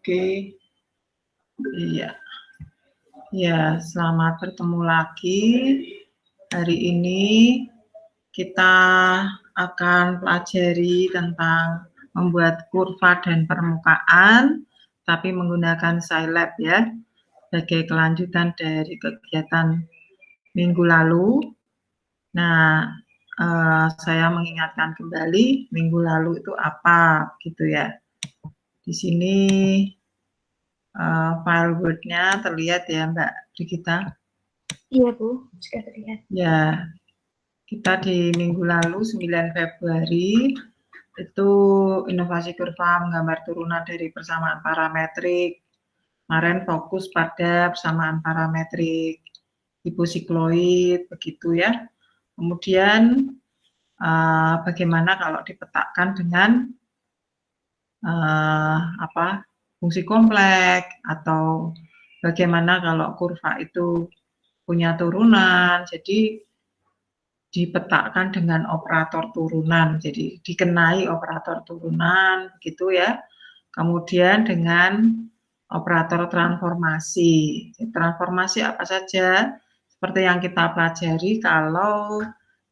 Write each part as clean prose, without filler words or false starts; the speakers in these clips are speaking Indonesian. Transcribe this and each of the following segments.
Oke. Iya. Ya, selamat bertemu lagi. Hari ini kita akan pelajari tentang membuat kurva dan permukaan, tapi menggunakan Scilab ya, sebagai kelanjutan dari kegiatan minggu lalu. Nah, saya mengingatkan kembali minggu lalu itu apa, gitu ya. Di sini file Word-nya terlihat ya, Mbak Brigita? Iya, Bu, sudah terlihat. Ya, kita di minggu lalu 9 Februari itu inovasi kurva menggambar turunan dari persamaan parametrik. Kemarin fokus pada persamaan parametrik hiposikloid, begitu ya. Kemudian bagaimana kalau dipetakan dengan fungsi kompleks, atau bagaimana kalau kurva itu punya turunan, jadi dipetakan dengan operator turunan, jadi dikenai operator turunan, begitu ya. Kemudian dengan operator transformasi. Transformasi apa saja? Seperti yang kita pelajari kalau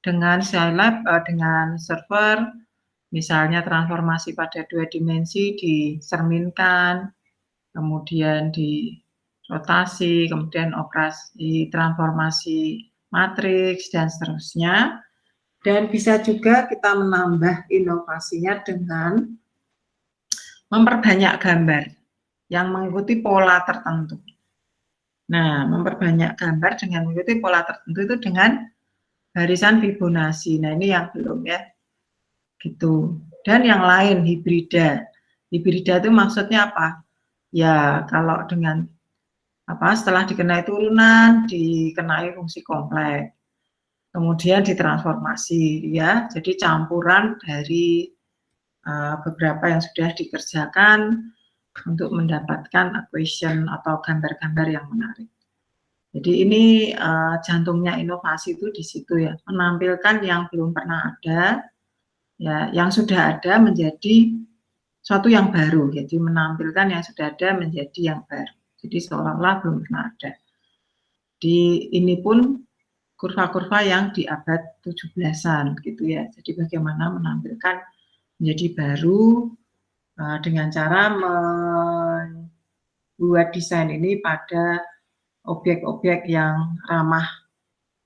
dengan Scilab, dengan server, misalnya transformasi pada 2 dimensi diserminkan, kemudian di rotasi, kemudian operasi transformasi matriks, dan seterusnya. Dan bisa juga kita menambah inovasinya dengan memperbanyak gambar yang mengikuti pola tertentu. Nah, memperbanyak gambar dengan mengikuti pola tertentu itu dengan barisan Fibonacci. Nah, ini yang belum ya. Gitu. Dan yang lain, hibrida. Hibrida itu maksudnya apa? Ya, kalau dengan setelah dikenai turunan, dikenai fungsi kompleks. Kemudian ditransformasi ya. Jadi campuran dari beberapa yang sudah dikerjakan untuk mendapatkan equation atau gambar-gambar yang menarik. Jadi ini jantungnya inovasi itu di situ ya, menampilkan yang belum pernah ada, ya, yang sudah ada menjadi suatu yang baru. Jadi menampilkan yang sudah ada menjadi yang baru. Jadi seolah-olah belum pernah ada. Ini pun kurva-kurva yang di abad 17-an gitu ya. Jadi bagaimana menampilkan menjadi baru dengan cara membuat desain ini pada objek-objek yang ramah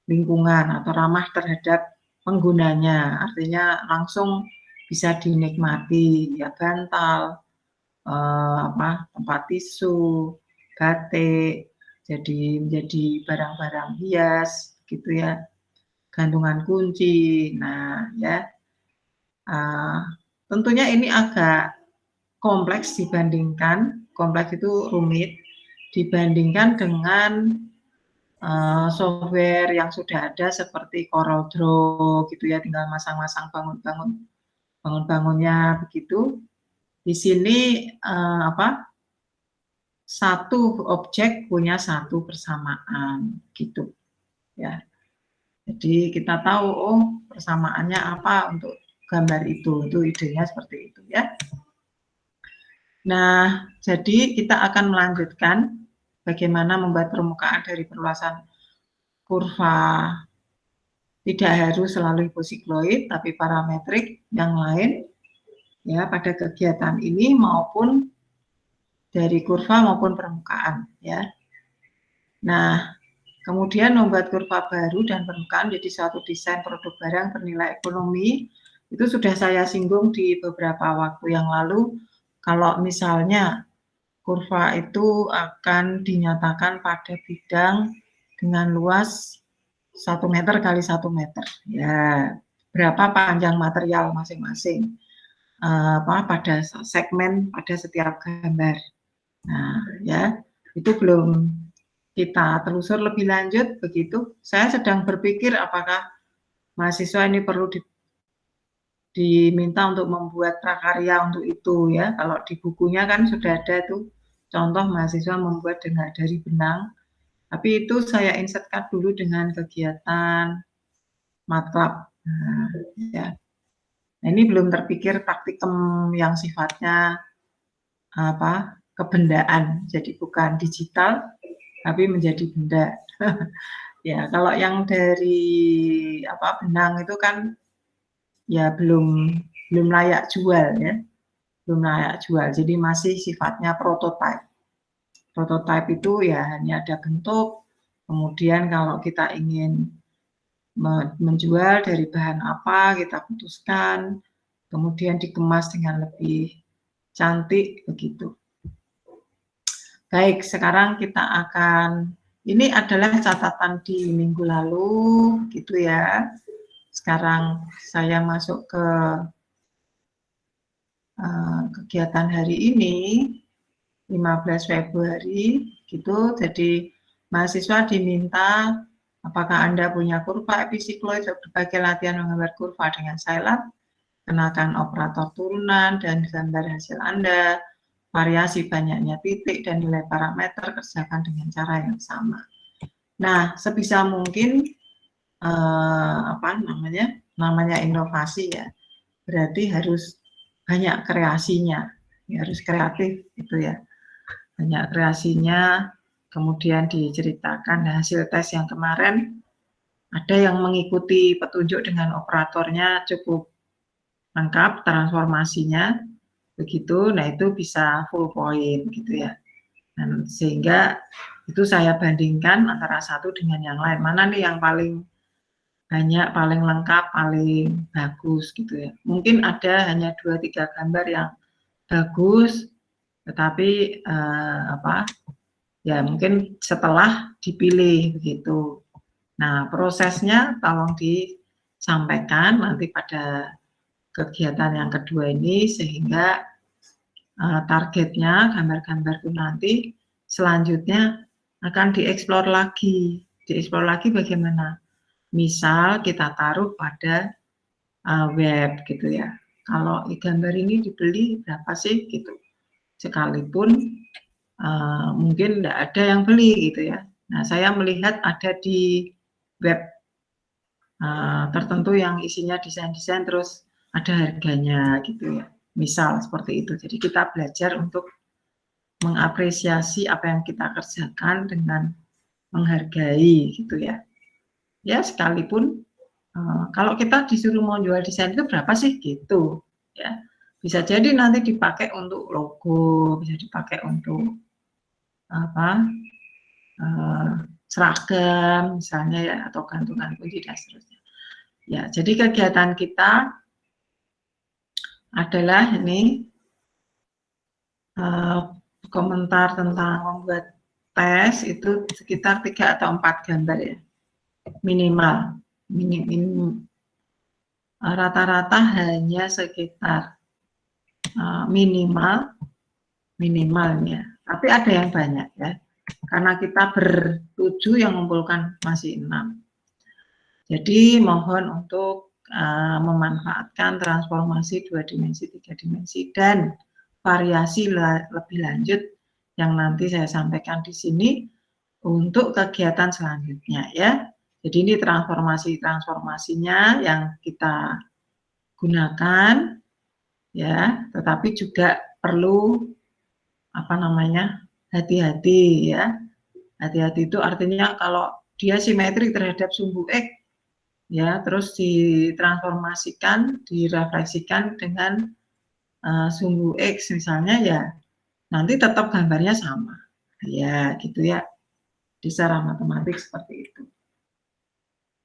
lingkungan atau ramah terhadap penggunanya, artinya langsung bisa dinikmati, ya, bantal, tempat tisu, batik, jadi menjadi barang-barang hias, gitu ya, gantungan kunci. Nah, ya, tentunya ini agak kompleks dibandingkan, kompleks itu rumit, dibandingkan dengan software yang sudah ada seperti CorelDRAW gitu ya, tinggal masang-masang bangun-bangunnya begitu. Di sini satu objek punya satu persamaan gitu ya. Jadi kita tahu persamaannya apa untuk gambar itu idenya seperti itu ya. Nah, jadi kita akan melanjutkan bagaimana membuat permukaan dari perluasan kurva. Tidak harus selalu hiposikloid, tapi parametrik yang lain ya pada kegiatan ini maupun dari kurva maupun permukaan ya. Nah, kemudian membuat kurva baru dan permukaan jadi suatu desain produk barang bernilai ekonomi itu sudah saya singgung di beberapa waktu yang lalu. Kalau misalnya kurva itu akan dinyatakan pada bidang dengan luas 1 meter kali 1 meter. Ya, berapa panjang material masing-masing pada segmen pada setiap gambar. Nah, ya, itu belum kita telusur lebih lanjut begitu. Saya sedang berpikir apakah mahasiswa ini perlu diminta untuk membuat prakarya untuk itu ya. Kalau di bukunya kan sudah ada tuh contoh mahasiswa membuat dari benang. Tapi itu saya insertkan dulu dengan kegiatan MATLAB. Nah, ya. Nah, ini belum terpikir praktikum yang sifatnya kebendaan, jadi bukan digital tapi menjadi benda. Ya, kalau yang dari benang itu kan ya belum layak jual ya, belum layak jual. Jadi masih sifatnya prototype. Prototype itu ya hanya ada bentuk. Kemudian kalau kita ingin menjual dari bahan apa, kita putuskan, kemudian dikemas dengan lebih cantik begitu. Baik, sekarang kita akan, ini adalah catatan di minggu lalu gitu ya. Sekarang saya masuk ke kegiatan hari ini 15 Februari gitu. Jadi mahasiswa diminta apakah Anda punya kurva episikloid berbagai latihan menggambar kurva dengan Scilab, kenakan operator turunan dan gambar hasil Anda, variasi banyaknya titik dan nilai parameter kerjakan dengan cara yang sama. Nah, sebisa mungkin namanya inovasi ya. Berarti harus banyak kreasinya, ya, harus kreatif gitu ya. Banyak kreasinya, kemudian diceritakan hasil tes yang kemarin ada yang mengikuti petunjuk dengan operatornya cukup lengkap transformasinya begitu, nah itu bisa full point gitu ya. Dan sehingga itu saya bandingkan antara satu dengan yang lain, mana nih yang paling banyak, paling lengkap, paling bagus gitu ya. Mungkin ada hanya 2-3 gambar yang bagus, tetapi ya mungkin setelah dipilih begitu. Nah, prosesnya tolong disampaikan nanti pada kegiatan yang kedua ini sehingga targetnya gambar-gambar itu nanti selanjutnya akan dieksplor lagi. Dieksplor lagi bagaimana? Misal kita taruh pada web gitu ya. Kalau gambar ini dibeli berapa sih gitu. Sekalipun mungkin tidak ada yang beli gitu ya. Nah, saya melihat ada di web tertentu yang isinya desain-desain terus ada harganya gitu ya. Misal seperti itu. Jadi kita belajar untuk mengapresiasi apa yang kita kerjakan dengan menghargai gitu ya. Ya, sekalipun kalau kita disuruh mau jual desain itu berapa sih gitu ya. Bisa jadi nanti dipakai untuk logo, bisa dipakai untuk seragam misalnya ya, atau gantungan kunci dan seterusnya. Ya, jadi kegiatan kita adalah ini komentar tentang membuat tes itu sekitar 3 atau 4 gambar ya, minimal. Rata-rata hanya sekitar minimalnya, tapi ada yang banyak ya, karena kita bertujuh yang mengumpulkan masih 6. Jadi mohon untuk memanfaatkan transformasi 2 dimensi, 3 dimensi, dan variasi lebih lanjut yang nanti saya sampaikan di sini untuk kegiatan selanjutnya ya. Jadi ini transformasinya yang kita gunakan ya, tetapi juga perlu hati-hati ya. Hati-hati itu artinya kalau dia simetri terhadap sumbu X ya, terus ditransformasikan, direfleksikan dengan sumbu X misalnya ya, nanti tetap gambarnya sama. Ya, gitu ya. Di secara matematik seperti itu.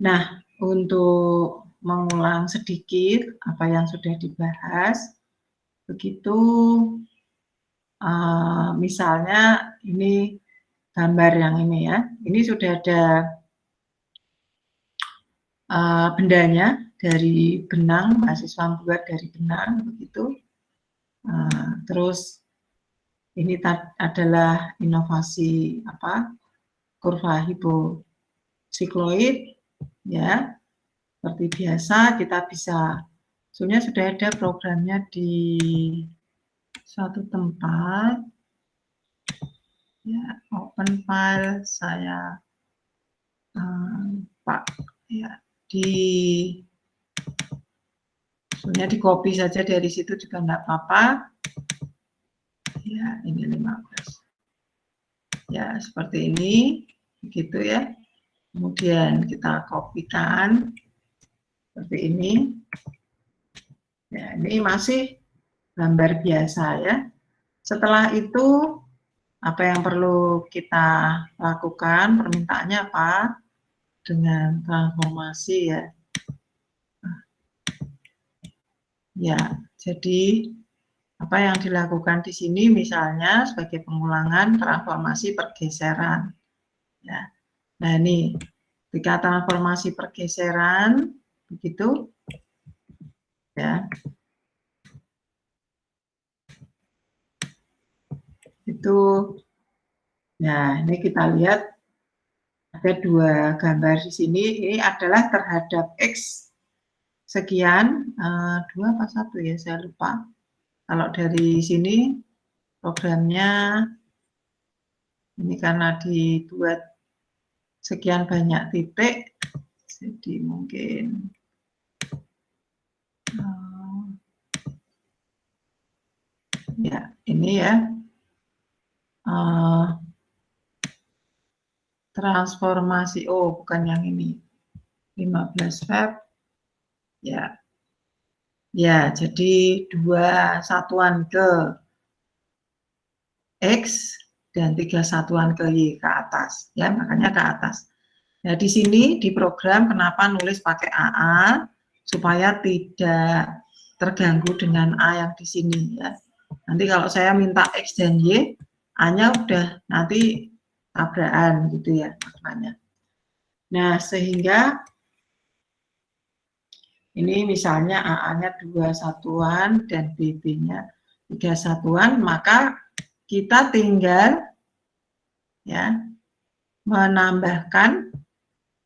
Nah, untuk mengulang sedikit apa yang sudah dibahas, begitu misalnya ini gambar yang ini ya, ini sudah ada bendanya dari benang, mahasiswa membuat dari benang begitu. Terus ini adalah inovasi kurva hiposikloid ya. Seperti biasa kita bisa, sebenarnya sudah ada programnya di suatu tempat ya, open file saya Pak ya, sebenarnya di copy saja dari situ juga enggak apa-apa Ya, ini 15. Ya, seperti ini, begitu ya. Kemudian kita kopikan seperti ini. Ya, ini masih gambar biasa ya. Setelah itu apa yang perlu kita lakukan? Permintaannya apa? Dengan transformasi ya. Ya, jadi apa yang dilakukan di sini misalnya sebagai pengulangan transformasi pergeseran. Ya. Nah, ini ketika transformasi pergeseran begitu ya. Itu ya, ini kita lihat ada dua gambar di sini. Ini adalah terhadap X sekian, dua apa satu ya, saya lupa. Kalau dari sini programnya ini karena dibuat sekian banyak titik, jadi mungkin ya ini ya transformasi, oh bukan yang ini, 15 Feb ya. Ya, jadi 2 satuan ke X dan 3 satuan ke Y ke atas, ya, makanya ke atas. Nah, di sini di program kenapa nulis pakai AA supaya tidak terganggu dengan A yang di sini ya. Nanti kalau saya minta X dan Y, A-nya udah nanti tabrakan gitu ya maknanya. Nah, sehingga ini misalnya AA-nya 2 satuan dan BB-nya 3 satuan, maka kita tinggal ya menambahkan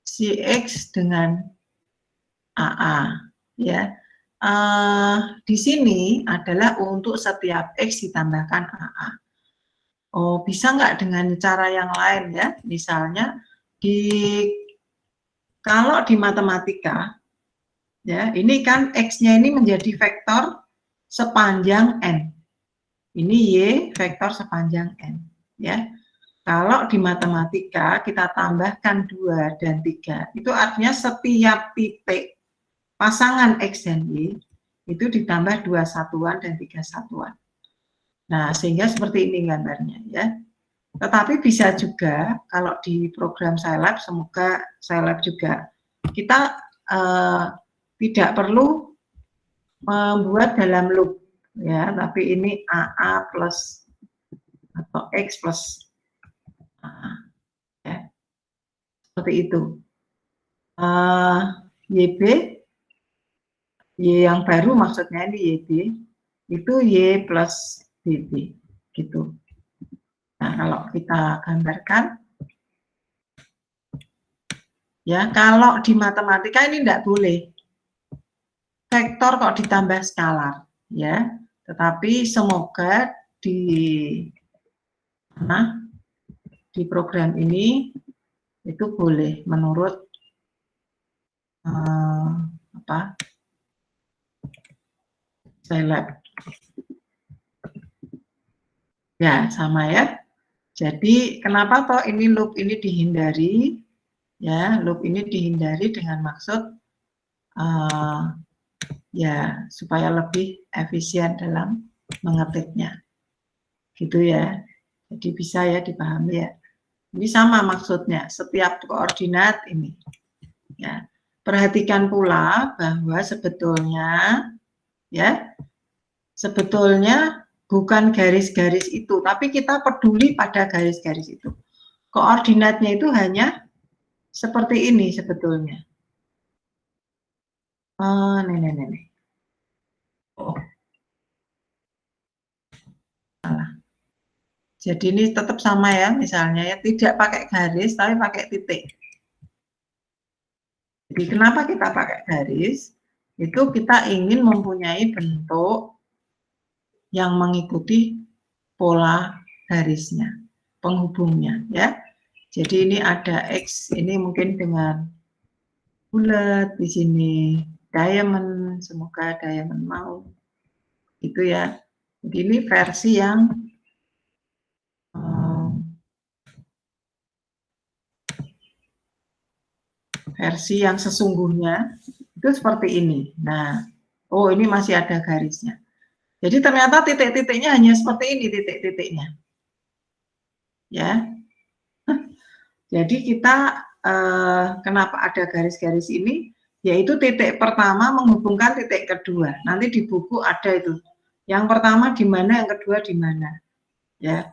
si X dengan AA ya. Di sini adalah untuk setiap X ditambahkan AA. Oh, bisa nggak dengan cara yang lain ya? Misalnya kalau di matematika ya, ini kan X-nya ini menjadi vektor sepanjang N. Ini Y vektor sepanjang N. Ya. Kalau di matematika kita tambahkan 2 dan 3, itu artinya setiap titik pasangan X dan Y itu ditambah 2 satuan dan 3 satuan. Nah, sehingga seperti ini gambarnya ya. Tetapi bisa juga kalau di program Scilab, semoga Scilab juga, kita tidak perlu membuat dalam loop ya, tapi ini AA plus atau X plus AA ya, seperti itu. YB, Y yang baru maksudnya ini YB, itu Y plus BB gitu. Nah, kalau kita gambarkan ya, kalau di matematika ini tidak boleh vektor kok ditambah skalar ya, tetapi semoga di program ini itu boleh menurut apa Scilab ya, sama ya. Jadi kenapa toh ini loop ini dihindari ya, loop ini dihindari dengan maksud ya supaya lebih efisien dalam mengetiknya gitu ya. Jadi bisa ya dipahami ya. Ini sama maksudnya, setiap koordinat ini ya. Perhatikan pula bahwa sebetulnya ya, sebetulnya bukan garis-garis itu, tapi kita peduli pada garis-garis itu. Koordinatnya itu hanya seperti ini sebetulnya. Nih. Oh. Salah. Jadi ini tetap sama ya, misalnya ya, tidak pakai garis, tapi pakai titik. Jadi kenapa kita pakai garis? Itu kita ingin mempunyai bentuk yang mengikuti pola garisnya, penghubungnya ya. Jadi ini ada X, ini mungkin dengan bulat, di sini diamond, semoga diamond mau. Itu ya. Jadi ini versi yang versi yang sesungguhnya itu seperti ini. Nah, oh ini masih ada garisnya. Jadi ternyata titik-titiknya hanya seperti ini titik-titiknya. Ya. Jadi kita kenapa ada garis-garis ini? Yaitu titik pertama menghubungkan titik kedua. Nanti di buku ada itu. Yang pertama di mana, yang kedua di mana. Ya.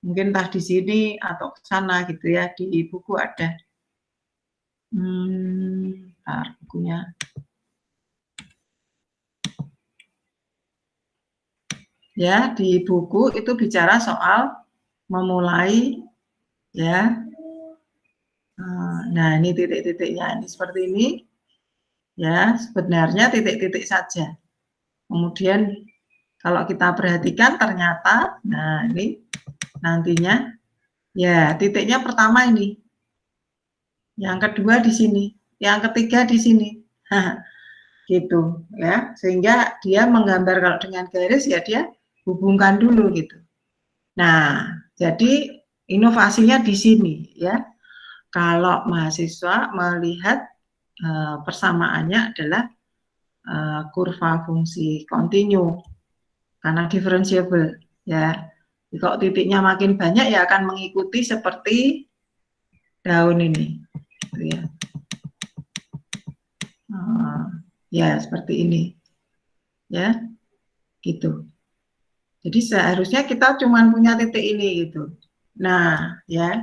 Mungkin entah di sini atau ke sana gitu ya. Di buku ada. Bentar, bukunya. Ya, di buku itu bicara soal memulai ya. Nah, ini titik-titiknya ini seperti ini. Ya, sebenarnya titik-titik saja. Kemudian kalau kita perhatikan ternyata, nah ini nantinya, ya titiknya pertama ini. Yang kedua di sini, yang ketiga di sini. Gitu ya, sehingga dia menggambar kalau dengan garis ya dia hubungkan dulu gitu. Nah, jadi inovasinya di sini ya. Kalau mahasiswa melihat persamaannya adalah kurva fungsi kontinu karena differentiable ya. Kalau titiknya makin banyak ya akan mengikuti seperti daun ini, gitu ya. Ya seperti ini, ya, gitu. Jadi seharusnya kita cuma punya titik ini gitu. Nah, ya,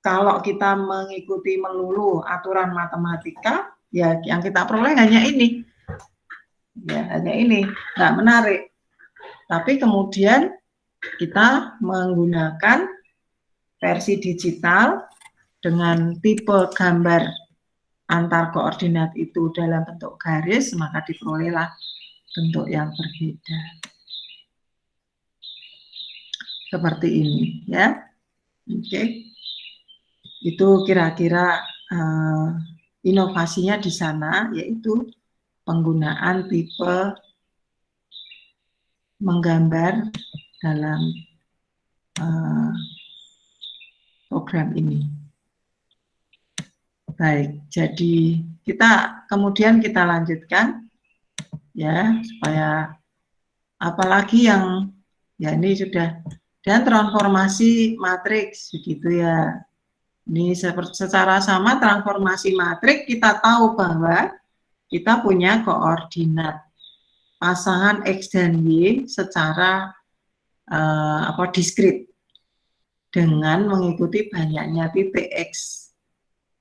kalau kita mengikuti melulu aturan matematika, ya yang kita peroleh hanya ini. Ya, hanya ini, nggak menarik. Tapi kemudian kita menggunakan versi digital dengan tipe gambar antar koordinat itu dalam bentuk garis, maka diperolehlah bentuk yang berbeda. Seperti ini, ya. Oke. Itu kira-kira inovasinya di sana, yaitu penggunaan tipe menggambar dalam program ini. Baik, jadi kemudian kita lanjutkan ya, supaya apalagi yang ya ini sudah, dan transformasi matriks begitu ya. Ini secara sama transformasi matriks kita tahu bahwa kita punya koordinat pasangan X dan Y secara diskrit dengan mengikuti banyaknya titik X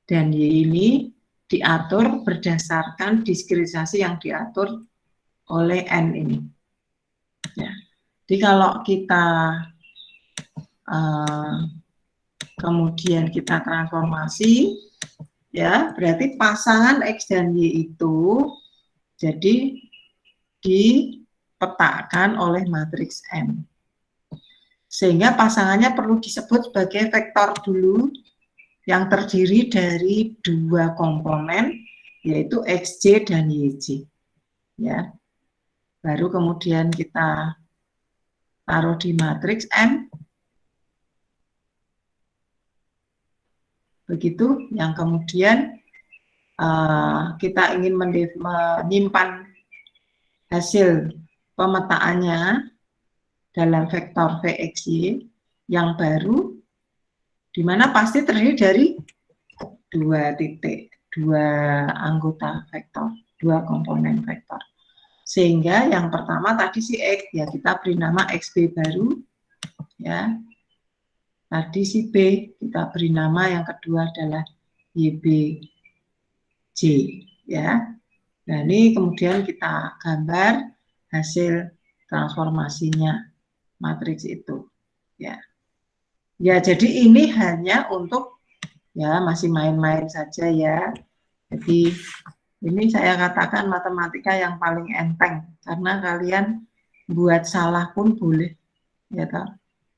dan Y ini diatur berdasarkan diskritisasi yang diatur oleh N ini. Ya. Jadi kalau kita kemudian kita transformasi, ya berarti pasangan X dan Y itu jadi dipetakan oleh matriks M. Sehingga pasangannya perlu disebut sebagai vektor dulu yang terdiri dari dua komponen, yaitu XJ dan YJ. Ya. Baru kemudian kita taruh di matriks M. Begitu, yang kemudian kita ingin menyimpan hasil pemetaannya dalam vektor VXY yang baru, di mana pasti terdiri dari dua titik, dua anggota vektor, dua komponen vektor. Sehingga yang pertama tadi si X, ya kita beri nama XB baru, ya. Tadi si B, kita beri nama yang kedua adalah YBJ, ya. Nah ini kemudian kita gambar hasil transformasinya matriks itu, ya. Ya jadi ini hanya untuk ya masih main-main saja ya. Jadi ini saya katakan matematika yang paling enteng karena kalian buat salah pun boleh, ya toh.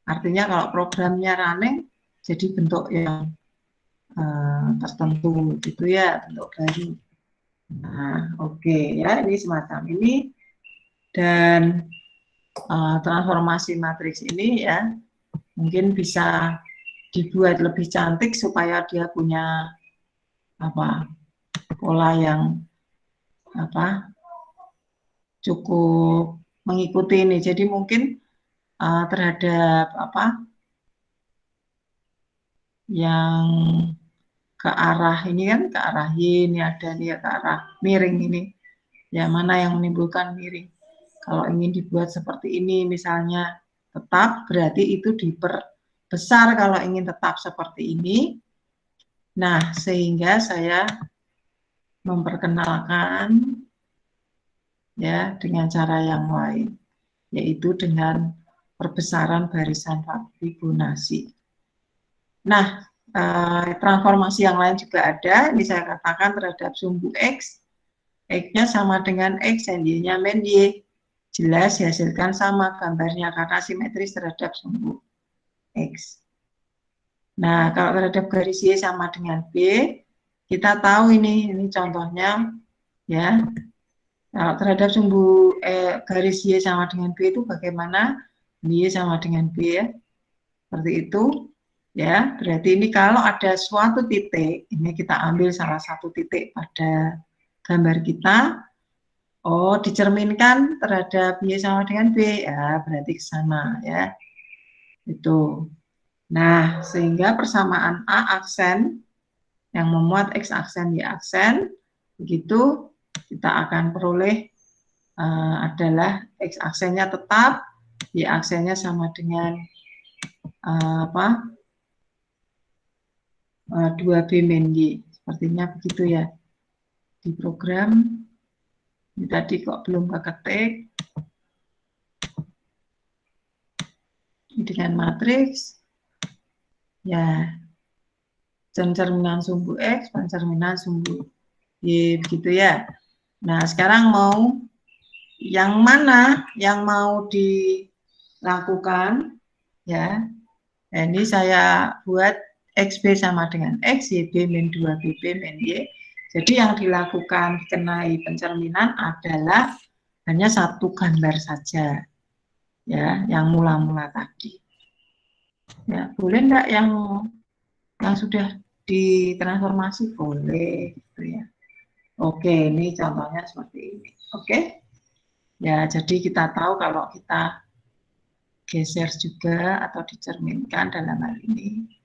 Artinya kalau programnya running jadi bentuk yang tertentu gitu ya, bentuk baru. Nah, oke ya, ini semacam ini. Dan transformasi matriks ini ya mungkin bisa dibuat lebih cantik supaya dia punya pola yang cukup mengikuti ini. Jadi mungkin terhadap yang ke arah ini kan ke arah Y, ini ada nih ke arah miring ini. Ya, mana yang menimbulkan miring. Kalau ingin dibuat seperti ini misalnya tetap, berarti itu diperbesar kalau ingin tetap seperti ini. Nah, sehingga saya memperkenalkan ya dengan cara yang lain, yaitu dengan perbesaran barisan Fibonacci. Nah, transformasi yang lain juga ada. Ini saya katakan terhadap sumbu X, X-nya sama dengan X dan Y-nya min Y. Jelas dihasilkan sama gambarnya karena simetris terhadap sumbu X. Nah, kalau terhadap garis Y sama dengan B, kita tahu ini contohnya ya. Kalau terhadap sumbu garis Y sama dengan B itu bagaimana? Y sama dengan B ya. Seperti itu. Ya, berarti ini kalau ada suatu titik, ini kita ambil salah satu titik pada gambar kita, oh dicerminkan terhadap Y sama dengan B, ya berarti ke sana ya. Itu. Nah, sehingga persamaan A aksen yang memuat X aksen Y aksen, begitu kita akan peroleh adalah X aksennya tetap, Y aksennya sama dengan 2B min Y. Sepertinya begitu ya. Di program, ini tadi kok belum keketik. Dengan matriks, ya, pencerminan sumbu X, pencerminan sumbu Y, begitu ya. Nah, sekarang mau yang mana yang mau dilakukan, ya. Nah, ini saya buat XB sama dengan X, YB min 2BB min Y. Jadi yang dilakukan dikenai pencerminan adalah hanya satu gambar saja, ya, yang mula-mula tadi. Ya, boleh enggak yang sudah ditransformasi? Boleh, gitu ya. Oke, ini contohnya seperti ini. Oke, ya, jadi kita tahu kalau kita geser juga atau dicerminkan dalam hal ini,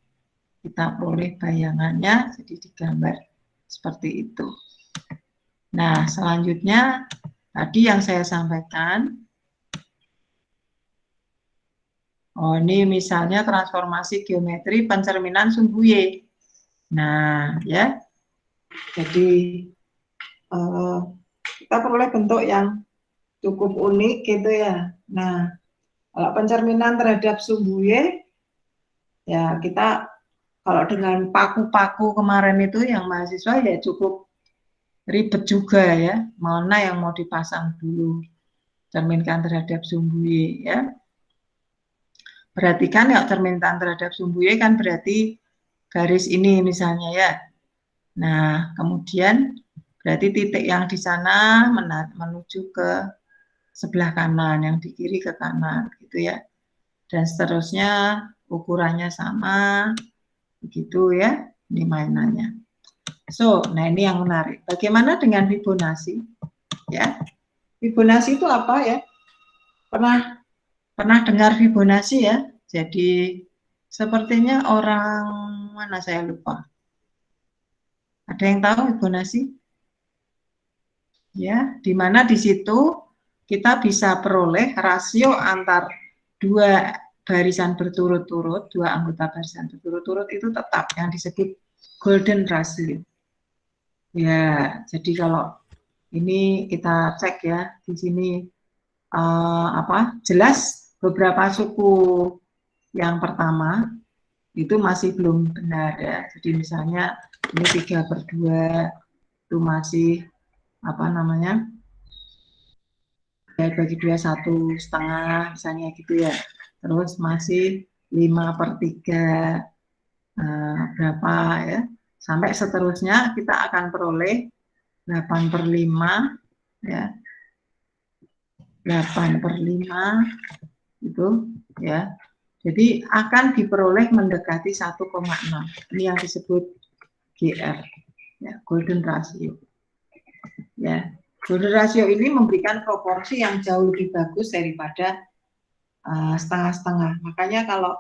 kita peroleh bayangannya jadi digambar seperti itu. Nah, selanjutnya tadi yang saya sampaikan, oh ini misalnya transformasi geometri pencerminan sumbu Y. Nah, ya, jadi kita peroleh bentuk yang cukup unik gitu ya. Nah, kalau pencerminan terhadap sumbu Y, ya kita kalau dengan paku-paku kemarin itu yang mahasiswa ya cukup ribet juga ya, mana yang mau dipasang dulu, cerminkan terhadap sumbu Y ya. Perhatikan ya, cerminkan terhadap sumbu Y kan berarti garis ini misalnya ya. Nah, kemudian berarti titik yang di sana menuju ke sebelah kanan, yang di kiri ke kanan gitu ya. Dan seterusnya ukurannya sama, begitu ya, ini mainannya. So, nah ini yang menarik. Bagaimana dengan Fibonacci? Ya, Fibonacci itu apa ya? Pernah dengar Fibonacci ya? Jadi sepertinya orang mana saya lupa. Ada yang tahu Fibonacci? Ya, di mana di situ kita bisa peroleh rasio antar dua barisan berturut-turut, dua anggota barisan berturut-turut itu tetap yang disebut golden ratio. Ya, jadi kalau ini kita cek ya di sini jelas beberapa suku yang pertama itu masih belum benar ya. Jadi misalnya ini 3/2 itu masih bagi 2 1/2 misalnya gitu ya. Terus masih 5/3 berapa ya, sampai seterusnya kita akan peroleh 8/5 ya, 8/5 itu ya. Jadi akan diperoleh mendekati 1,6. Ini yang disebut GR. Ya, golden ratio. Ya, golden ratio ini memberikan proporsi yang jauh lebih bagus daripada setengah-setengah. Makanya kalau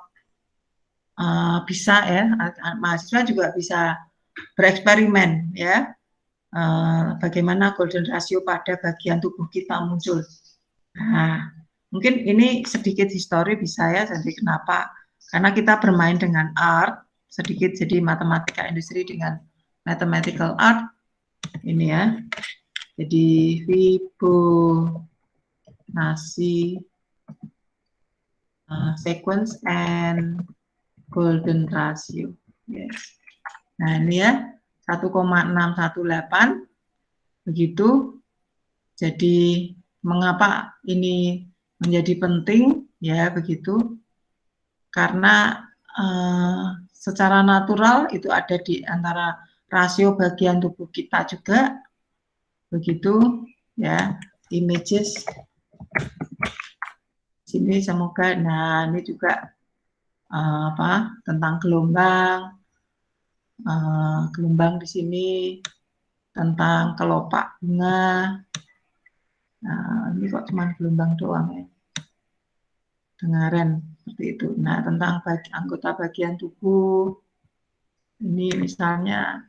bisa ya, mahasiswa juga bisa bereksperimen ya, bagaimana golden ratio pada bagian tubuh kita muncul. Nah, mungkin ini sedikit histori bisa ya, jadi kenapa? Karena kita bermain dengan art, sedikit jadi matematika industri dengan mathematical art, ini ya. Jadi Fibonacci sequence and golden ratio. Yes. Nah ini ya 1,618 begitu. Jadi mengapa ini menjadi penting ya begitu? Karena secara natural itu ada di antara rasio bagian tubuh kita juga begitu ya. Images sini semoga. Nah ini juga tentang gelombang di sini tentang kelopak bunga. Nah, ini kok cuma gelombang doang ya. Dengaran seperti itu. Nah, tentang anggota bagian tubuh. Ini misalnya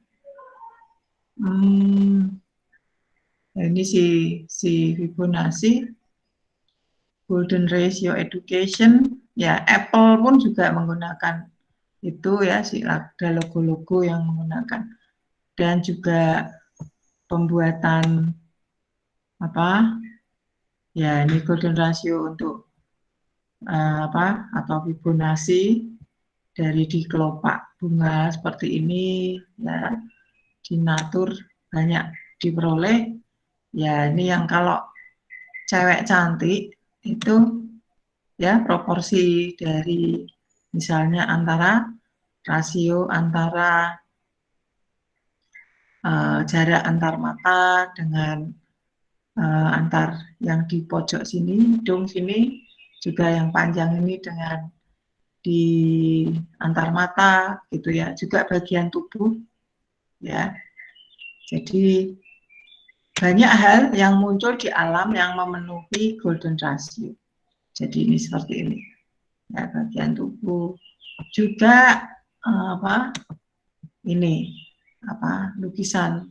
ini si Fibonacci golden ratio education ya, Apple pun juga menggunakan itu ya, ada logo-logo yang menggunakan, dan juga pembuatan ya ini golden ratio untuk atau Fibonacci dari di kelopak bunga seperti ini ya, di natur banyak diperoleh ya. Ini yang kalau cewek cantik itu ya proporsi dari misalnya antara rasio antara jarak antar mata dengan antar yang di pojok sini, hidung sini, juga yang panjang ini dengan di antar mata gitu ya, juga bagian tubuh ya. Jadi banyak hal yang muncul di alam yang memenuhi golden ratio. Jadi ini seperti ini ya, bagian tubuh juga ini lukisan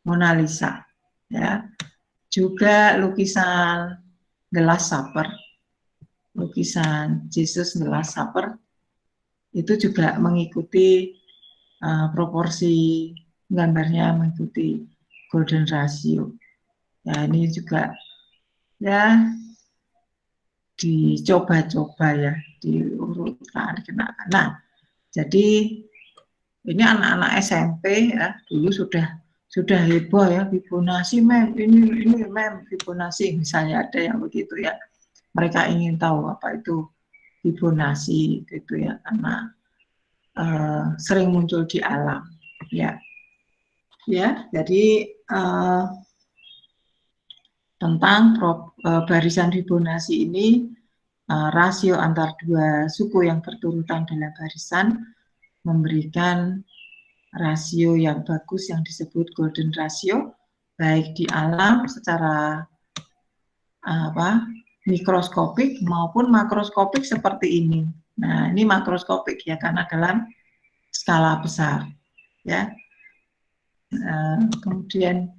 Mona Lisa ya, juga lukisan The Last Supper, lukisan Yesus The Last Supper itu juga mengikuti proporsi gambarnya, mengikuti golden ratio. Ya ini juga ya dicoba-coba ya, diurutkan, dikenakan. Nah, jadi ini anak-anak SMP ya, dulu sudah heboh ya, Fibonacci mem, ini mem Fibonacci, misalnya ada yang begitu ya. Mereka ingin tahu apa itu Fibonacci gitu ya, karena sering muncul di alam ya. Ya, jadi tentang barisan Fibonacci ini, rasio antar dua suku yang berturutan dalam barisan memberikan rasio yang bagus yang disebut golden ratio, baik di alam secara mikroskopik maupun makroskopik seperti ini. Nah, ini makroskopik ya, karena dalam skala besar ya. Kemudian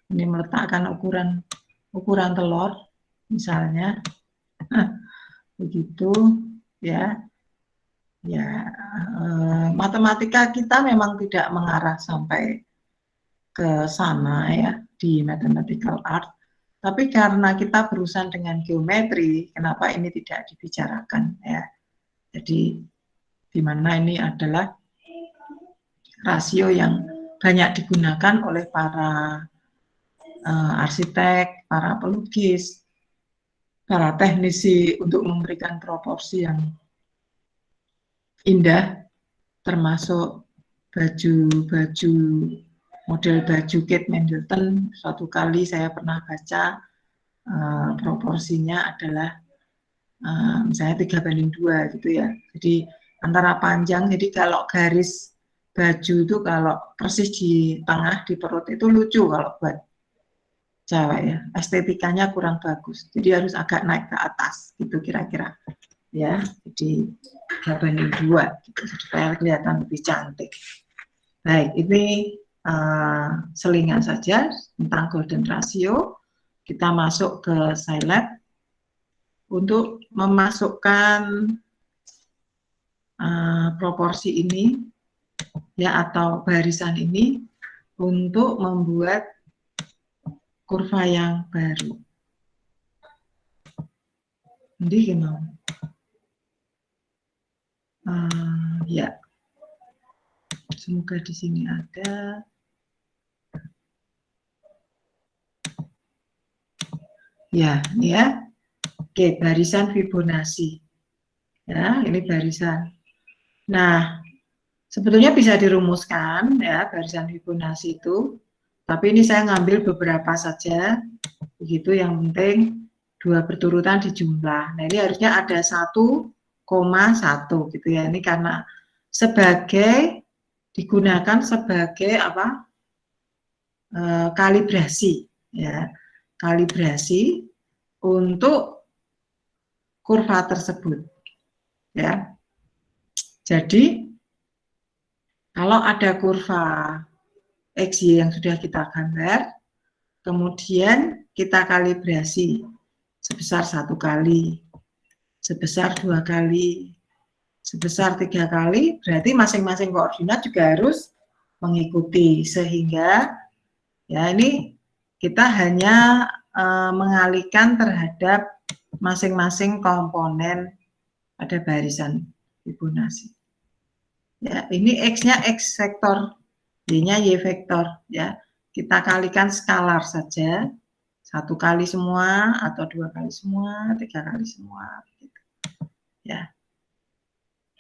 ini meletakkan ukuran telur misalnya begitu ya. Ya, matematika kita memang tidak mengarah sampai ke sana ya di mathematical art, tapi karena kita berurusan dengan geometri, kenapa ini tidak dibicarakan ya. Jadi di mana ini adalah rasio yang banyak digunakan oleh para arsitek, para pelukis, para teknisi untuk memberikan proporsi yang indah, termasuk baju model baju Kate Middleton. Suatu kali saya pernah baca proporsinya adalah misalnya 3:2 gitu ya. Jadi antara panjang, jadi kalau garis baju itu kalau persis di tengah di perut itu lucu kalau buat cewek ya, estetikanya kurang bagus, jadi harus agak naik ke atas gitu kira-kira ya, jadi 8/2 gitu, supaya kelihatan lebih cantik. Baik, ini selingan saja tentang golden ratio. Kita masuk ke Scilab untuk memasukkan proporsi ini ya, atau barisan ini untuk membuat kurva yang baru. Jadi gimana? Ya, semoga di sini ada. Ya, ini ya. Oke, barisan Fibonacci. Ya, ini barisan. Nah, sebetulnya bisa dirumuskan ya barisan Fibonacci itu. Tapi ini saya ngambil beberapa saja. Begitu, yang penting 2 berturutan dijumlah. Nah, ini harusnya ada 1,1 gitu ya. Ini karena digunakan sebagai apa? Kalibrasi ya. Kalibrasi untuk kurva tersebut ya. Jadi kalau ada kurva XY yang sudah kita gambar, kemudian kita kalibrasi sebesar 1 kali, sebesar 2 kali, sebesar 3 kali, berarti masing-masing koordinat juga harus mengikuti, sehingga ya ini kita hanya mengalihkan terhadap masing-masing komponen pada barisan Fibonacci. Ya, ini X-nya X vektor, Y-nya Y vektor ya. Kita kalikan skalar saja. 1 kali semua atau 2 kali semua, 3 kali semua gitu. Ya.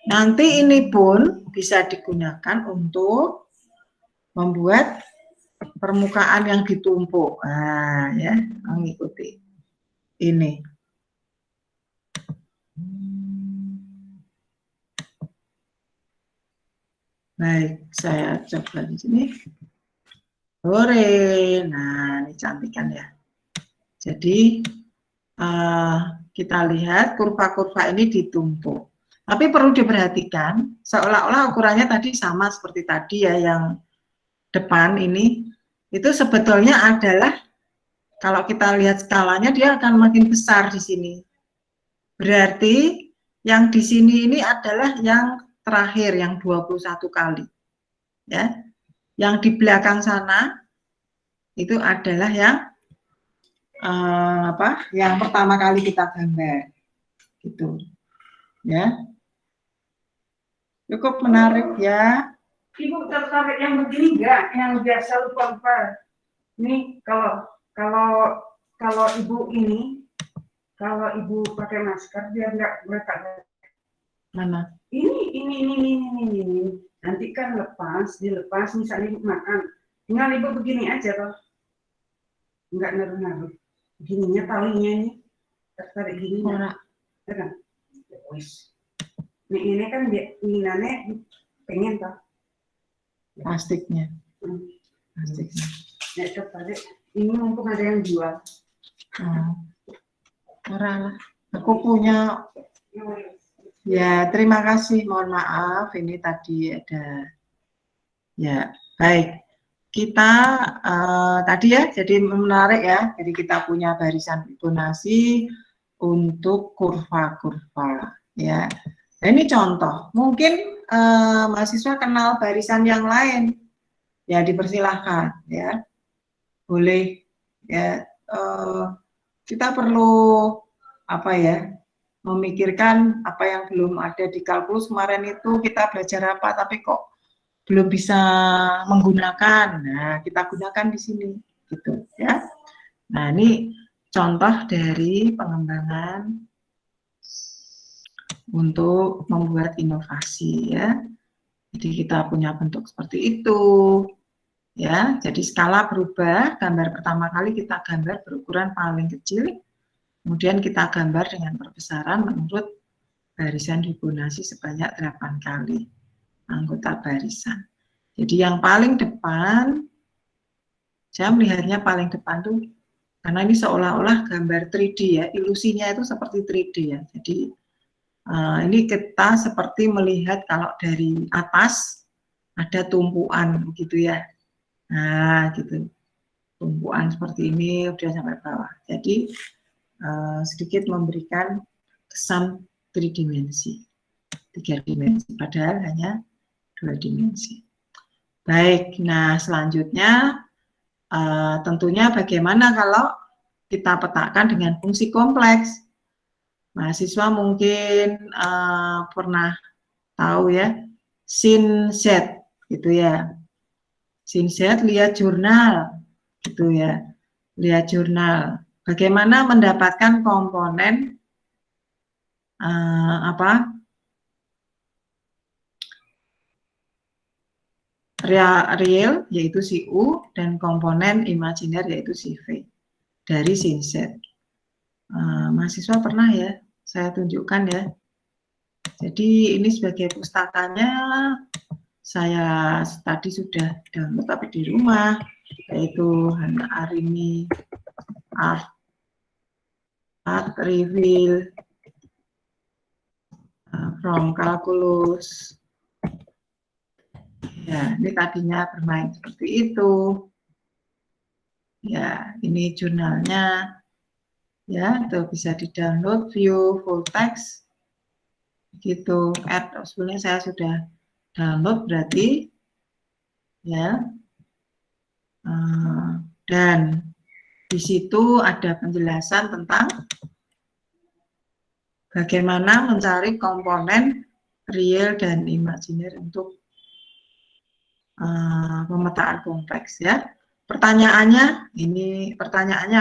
Nanti ini pun bisa digunakan untuk membuat permukaan yang ditumpuk. Nah, ya, mengikuti ini. Baik, saya coba di sini. Sore. Nah, ini cantik kan ya. Jadi kita lihat kurva-kurva ini ditumpuk. Tapi perlu diperhatikan, seolah-olah ukurannya tadi sama seperti tadi ya, yang depan ini, itu sebetulnya adalah, kalau kita lihat skalanya, dia akan makin besar di sini. Berarti yang di sini ini adalah yang terakhir, yang 21 kali. Ya. Yang di belakang sana, itu adalah yang yang pertama kali kita gambar. Gitu. Ya. Cukup menarik ya. Ibu tertarik yang begini enggak? Yang biasa lupa-lupa. Ini kalau ibu ini, kalau ibu pakai masker dia enggak melekat. Mana? Ini. Nanti kan dilepas misalnya ibu makan. Tinggal ibu begini aja toh. Enggak naruh-naruh. Begininya talinya ini tertarik gini. Ora. Kan? Wis. Ini kan dia inginannya pengen toh. Plastiknya. Plastiknya. Ya tertarik. Ini mumpung ada yang jual. Ora lah. Aku punya. Ya, terima kasih. Mohon maaf, ini tadi ada. Ya, baik. Kita tadi ya, jadi menarik ya. Jadi kita punya barisan Fibonacci untuk kurva-kurva. Ya. Nah, ini contoh. Mungkin mahasiswa kenal barisan yang lain. Ya, dipersilahkan. Ya, boleh. Ya, kita perlu apa ya? Memikirkan apa yang belum ada di kalkulus kemarin itu, kita belajar apa tapi kok belum bisa menggunakan. Nah, kita gunakan di sini gitu ya. Nah, ini contoh dari pengembangan untuk membuat inovasi ya. Jadi kita punya bentuk seperti itu ya. Jadi skala berubah, gambar pertama kali kita gambar berukuran paling kecil. Kemudian kita gambar dengan perbesaran menurut barisan Fibonacci sebanyak 8 kali anggota barisan. Jadi yang paling depan, saya melihatnya paling depan tuh, karena ini seolah-olah gambar 3D ya, ilusinya itu seperti 3D ya. Jadi ini kita seperti melihat kalau dari atas ada tumpuan gitu ya. Nah, gitu. Tumpuan seperti ini udah sampai bawah. Jadi sedikit memberikan kesan 3 dimensi, 3 dimensi, padahal hanya 2 dimensi. Baik, nah selanjutnya tentunya bagaimana kalau kita petakan dengan fungsi kompleks. Mahasiswa mungkin pernah tahu ya, sin Z gitu ya. Sin Z lihat jurnal gitu ya. Lihat jurnal. Bagaimana mendapatkan komponen real yaitu si U dan komponen imajiner yaitu si V dari sin Z. Mahasiswa pernah ya saya tunjukkan ya. Jadi ini sebagai pustakanya saya tadi sudah download tapi di rumah, yaitu Hana Arini Art Reveal from Calculus. Ya, ini tadinya bermain seperti itu. Ya, ini jurnalnya. Ya, itu bisa di-download, view full text. Gitu. Sebenarnya saya sudah download berarti ya. Dan di situ ada penjelasan tentang bagaimana mencari komponen real dan imajiner untuk pemetaan kompleks ya. Pertanyaannya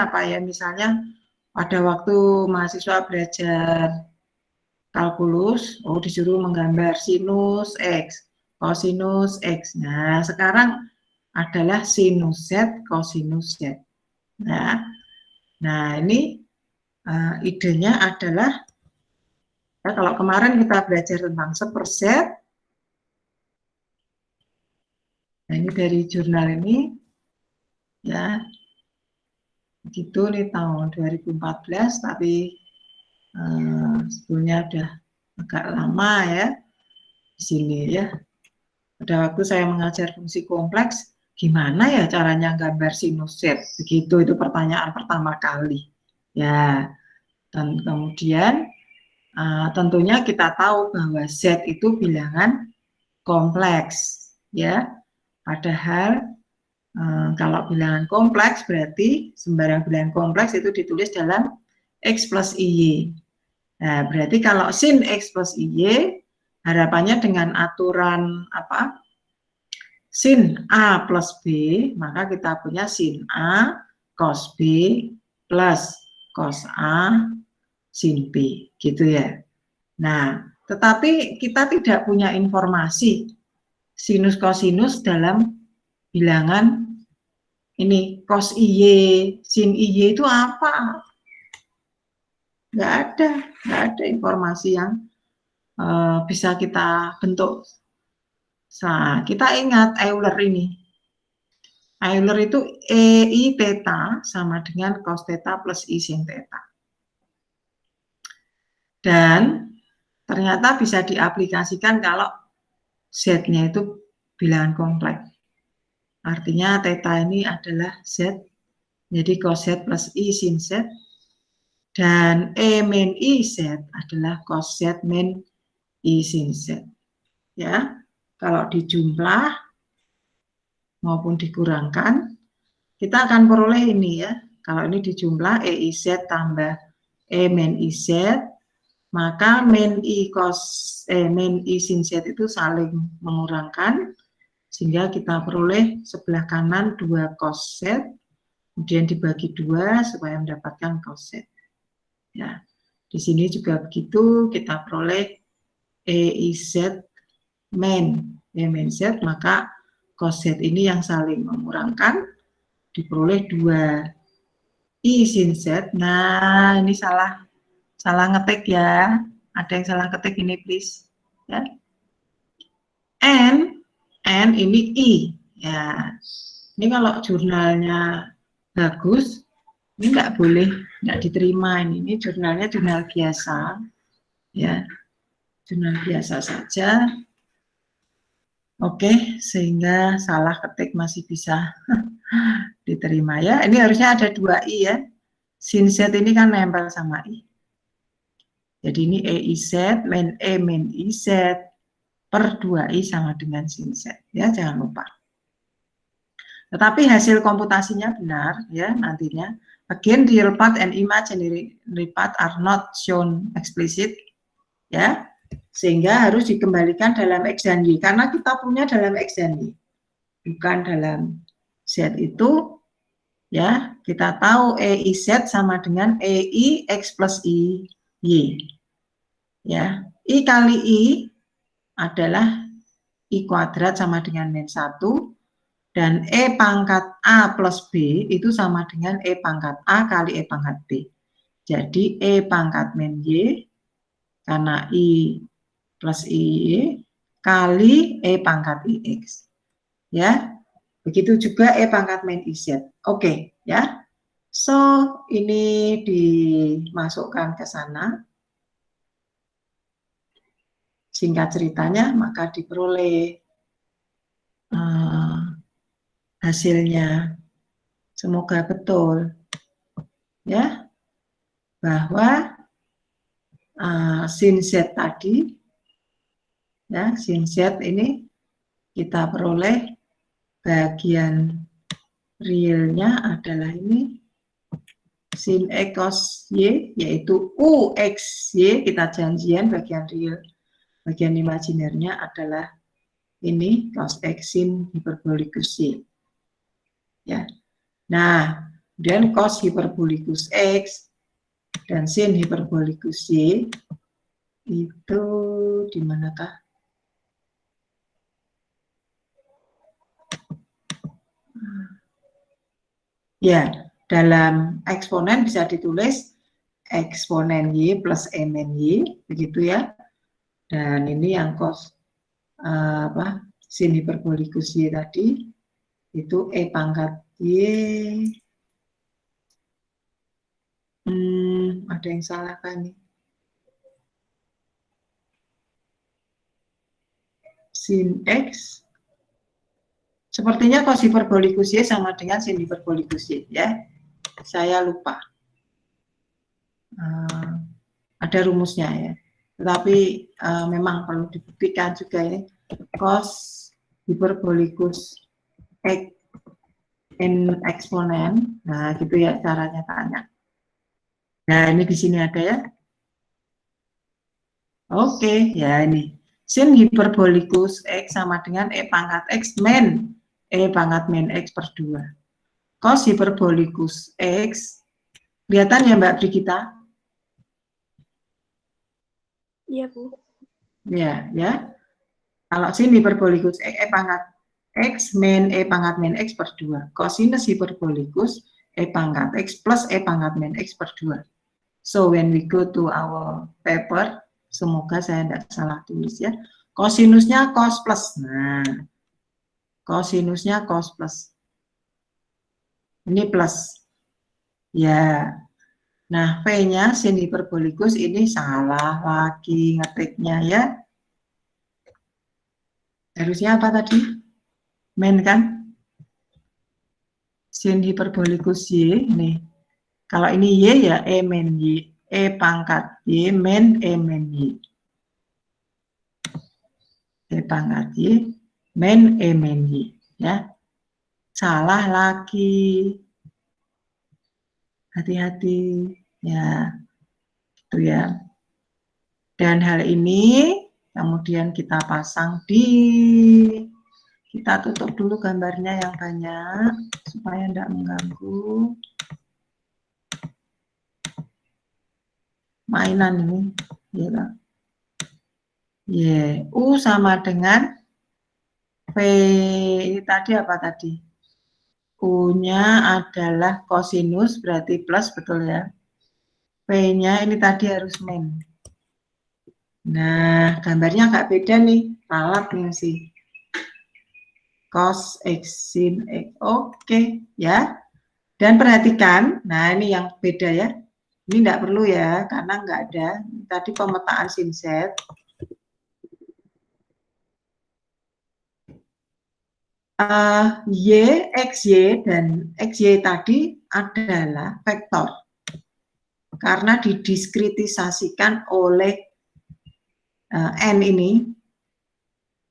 apa ya, misalnya pada waktu mahasiswa belajar kalkulus, disuruh menggambar sinus X, kosinus X. Nah, sekarang adalah sinus Z, kosinus Z. Nah ini idenya adalah, ya, kalau kemarin kita belajar tentang seperset, nah ini dari jurnal ini, ya, begitu nih tahun 2014, tapi sebetulnya udah agak lama ya di sini ya. Pada waktu saya mengajar fungsi kompleks, gimana ya caranya gambar sinus Z? Begitu, itu pertanyaan pertama kali. Ya, dan kemudian tentunya kita tahu bahwa Z itu bilangan kompleks, ya. Padahal kalau bilangan kompleks berarti sembarang bilangan kompleks itu ditulis dalam X plus IY. Nah, berarti kalau sin X plus IY, harapannya dengan aturan sin A plus B, maka kita punya sin A cos B plus cos A sin B, gitu ya. Nah, tetapi kita tidak punya informasi sinus kosinus dalam bilangan ini, cos IY, sin IY itu apa? Nggak ada informasi yang bisa kita bentuk. Nah, kita ingat Euler ini. Euler itu EI theta sama dengan cos theta plus I sin theta. Dan ternyata bisa diaplikasikan kalau Z-nya itu bilangan kompleks. Artinya theta ini adalah Z, jadi cos Z plus I sin Z. Dan E min I Z adalah cos Z min I sin Z. Ya, kalau dijumlah maupun dikurangkan, kita akan peroleh ini ya. Kalau ini dijumlah EIZ tambah E min IZ, maka min I sin Z itu saling mengurangkan, sehingga kita peroleh sebelah kanan 2 cos Z, kemudian dibagi 2 supaya mendapatkan cos Z. Ya, di sini juga begitu, kita peroleh EIZ min Z, maka cos Z ini yang saling mengurangkan, diperoleh 2 I sin Z. Nah, ini salah ngetik ya. Ada yang salah ketik ini, please. Ya. N N ini I. Ya, ini kalau jurnalnya bagus, ini nggak boleh, nggak diterima ini. Ini jurnalnya jurnal biasa, ya, jurnal biasa saja. Oke, sehingga salah ketik masih bisa diterima ya. Ini harusnya ada 2 I ya. Sin Z ini kan nempel sama I. Jadi ini EIZ, min E min IZ, per 2I sama dengan sin Z. Ya, jangan lupa. Tetapi hasil komputasinya benar ya nantinya. Again, real part and imaginary part are not shown explicit. Ya, sehingga harus dikembalikan dalam X dan Y. Karena kita punya dalam X dan Y. Bukan dalam Z itu, ya, kita tahu EIZ sama dengan EI X plus I, Y. Ya, I kali I adalah I kuadrat sama dengan min 1, dan E pangkat A plus B itu sama dengan E pangkat A kali E pangkat B. Jadi E pangkat min Y, karena I plus I kali E pangkat IX. Ya, begitu juga E pangkat min IZ. Oke, ya. So, ini dimasukkan ke sana. Singkat ceritanya, maka diperoleh hasilnya. Semoga betul, ya, bahwa sin Z tadi, ya, sin Z ini kita peroleh bagian realnya adalah ini sin X cos Y, yaitu UXY, kita janjian bagian real. Bagian imajinernya adalah ini cos X sin hiperbolikus Y. Ya. Nah, kemudian cos hiperbolikus X dan sin hiperbolikus Y itu di manakah? Ya, dalam eksponen bisa ditulis eksponen Y plus mn Y, begitu ya. Dan ini yang cos sin hiperbolikus Y tadi itu E pangkat Y. Ada yang salah kan nih? Sin X. Sepertinya cos hiperbolikus Y sama dengan sin hiperbolikus Y, ya. Saya lupa. Ada rumusnya ya. Tetapi memang perlu dibuktikan juga ini cos hiperbolikus X in eksponen. Nah, gitu ya caranya tanya. Nah, ini di sini ada ya. Oke, ya ini. Sin hiperbolikus X sama dengan E pangkat X min E pangkat min X per 2. Cos hiperbolikus X, kelihatan ya Mbak Brigita? Iya, Bu. Ya, ya. Kalau sin hiperbolikus X, E pangkat X min E pangkat min X per 2. Cosinus hiperbolikus E pangkat X plus E pangkat min X per 2. So, when we go to our paper, semoga saya tidak salah tulis ya. Kosinusnya cos plus. Nah, kosinusnya cos plus. Ini plus. Ya. Nah, V-nya sin hiperbolikus ini salah lagi ngetiknya ya. Harusnya apa tadi? Min kan? Sin hiperbolikus Y. Nih. Kalau ini Y ya E min Y. E pangkat Y min E min Y. E pangkat Y min E min Y. Ya. Salah lagi. Hati-hati. Ya, itu ya. Dan hal ini kemudian kita pasang kita tutup dulu gambarnya yang banyak supaya tidak mengganggu mainan ini. Ya, yeah. U sama dengan V, ini tadi apa tadi? U-nya adalah kosinus, berarti plus, betul ya? V-nya ini tadi harus min. Nah, gambarnya agak beda nih, ralat nih sih. cos X sin X. Oke, ya. Dan perhatikan, nah ini yang beda ya. Ini enggak perlu ya, karena enggak ada. Tadi pemetaan sin Z. Y, XY, dan XY tadi adalah vektor. Karena didiskritisasikan oleh N ini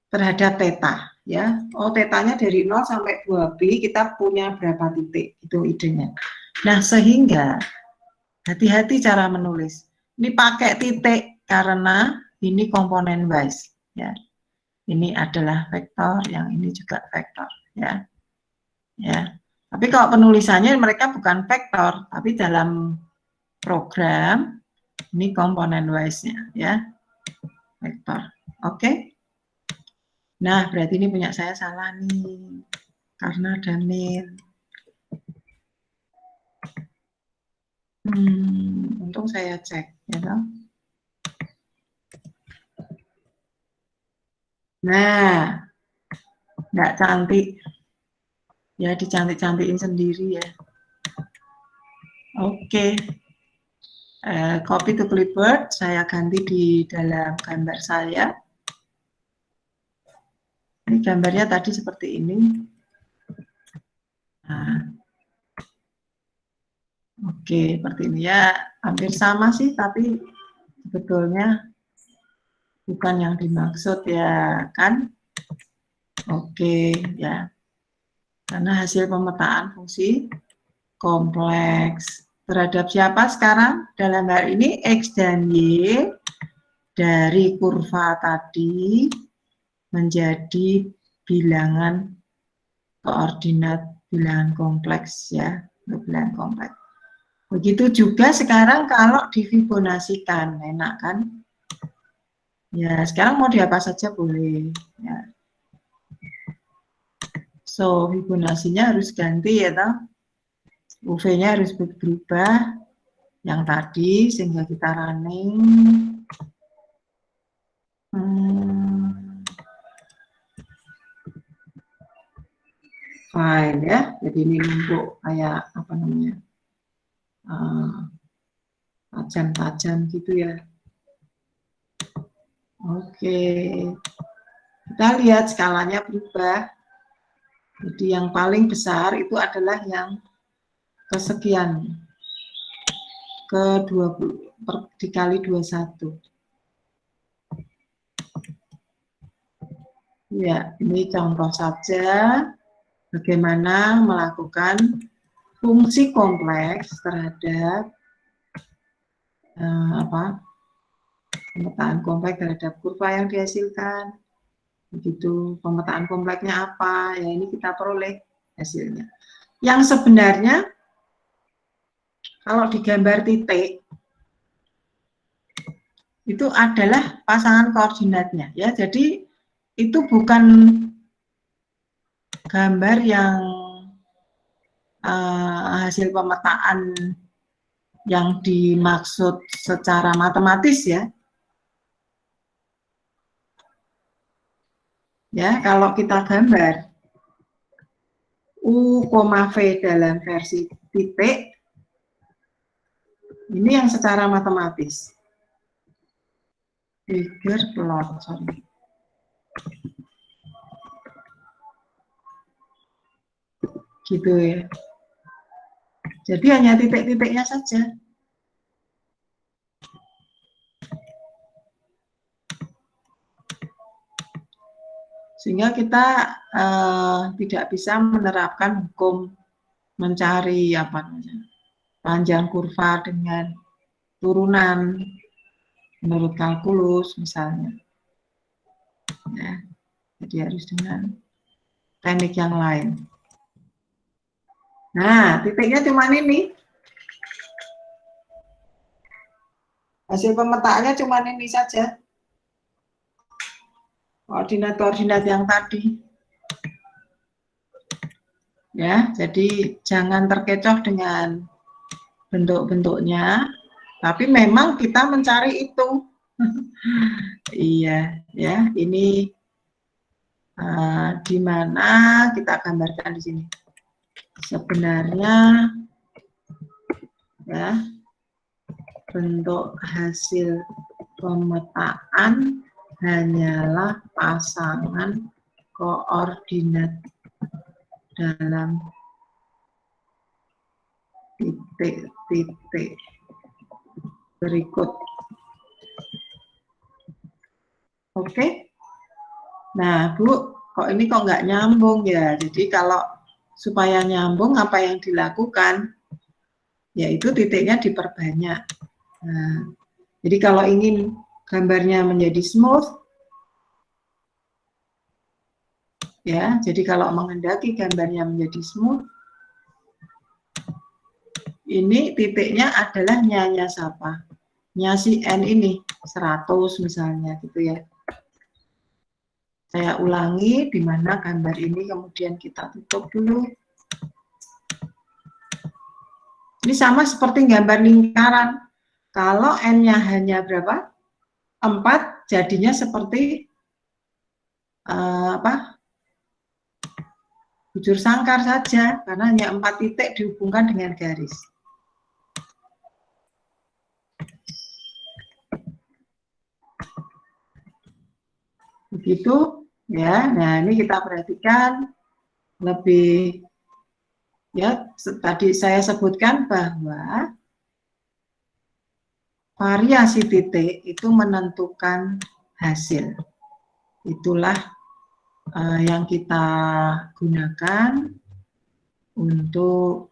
terhadap theta. Ya. Oh, tetanya dari 0 sampai 2pi, kita punya berapa titik. Itu idenya. Nah, sehingga hati-hati cara menulis. Ini pakai titik karena ini komponen wise. Ya. Ini adalah vektor, yang ini juga vektor. Ya. Ya. Tapi kalau penulisannya mereka bukan vektor, tapi dalam program ini komponen wise-nya, ya. Vektor. Oke. Nah, berarti ini punya saya salah nih. Karena ada min. Untung saya cek, ya toh. Nah, nggak cantik. Ya, dicantik-cantikin sendiri ya. Oke. Copy to clipboard, saya ganti di dalam gambar saya. Ini gambarnya tadi seperti ini. Nah. Oke, seperti ini ya. Hampir sama sih, tapi sebetulnya bukan yang dimaksud ya, kan? Oke, ya. Karena hasil pemetaan fungsi kompleks terhadap siapa sekarang? Dalam hal ini X dan Y dari kurva tadi menjadi bilangan koordinat bilangan kompleks ya, bilangan kompleks. Begitu juga sekarang kalau difibonasikan, enak kan? Ya, sekarang mau di apa saja boleh ya. So, Fibonacci-nya harus ganti ya toh. UV-nya harus berubah yang tadi sehingga kita running. Fine ya. Jadi ini numpuk kayak apa namanya? Tajam-tajam gitu ya. Oke. Kita lihat skalanya berubah. Jadi yang paling besar itu adalah yang kesekian, ke 20 dikali 21. Ya, ini contoh saja bagaimana melakukan fungsi kompleks terhadap pemetaan kompleks terhadap kurva yang dihasilkan. Begitu, pemetaan kompleksnya apa, ya ini kita peroleh hasilnya. Yang sebenarnya, kalau digambar titik, itu adalah pasangan koordinatnya. Ya, jadi itu bukan gambar yang hasil pemetaan yang dimaksud secara matematis ya. Ya, kalau kita gambar U, V dalam versi titik, ini yang secara matematis. Figure plot, sorry. Gitu ya. Jadi hanya titik-titiknya saja. Sehingga kita tidak bisa menerapkan hukum mencari panjang kurva dengan turunan menurut kalkulus misalnya. Ya, jadi harus dengan teknik yang lain. Nah, titiknya cuma ini. Hasil pemetaannya cuma ini saja. Koordinat-koordinat yang tadi. Ya, jadi jangan terkecoh dengan bentuk-bentuknya, tapi memang kita mencari itu. Iya, ya, ini di mana kita gambarkan di sini. Sebenarnya ya bentuk hasil pemetaan hanyalah pasangan koordinat dalam titik-titik berikut. Oke. Nah, Bu, kok ini kok nggak nyambung ya? Jadi kalau supaya nyambung apa yang dilakukan, yaitu titiknya diperbanyak. Nah, jadi kalau ingin gambarnya menjadi smooth, ya, jadi kalau menghendaki gambarnya menjadi smooth, ini titiknya adalah nya siapa? Nya si N ini, 100 misalnya gitu ya. Saya ulangi di mana gambar ini kemudian kita tutup dulu. Ini sama seperti gambar lingkaran. Kalau N-nya hanya berapa? 4, jadinya seperti bujur sangkar saja, karena hanya 4 titik dihubungkan dengan garis. Begitu ya. Nah, ini kita perhatikan lebih ya, tadi saya sebutkan bahwa variasi titik itu menentukan hasil. Itulah yang kita gunakan untuk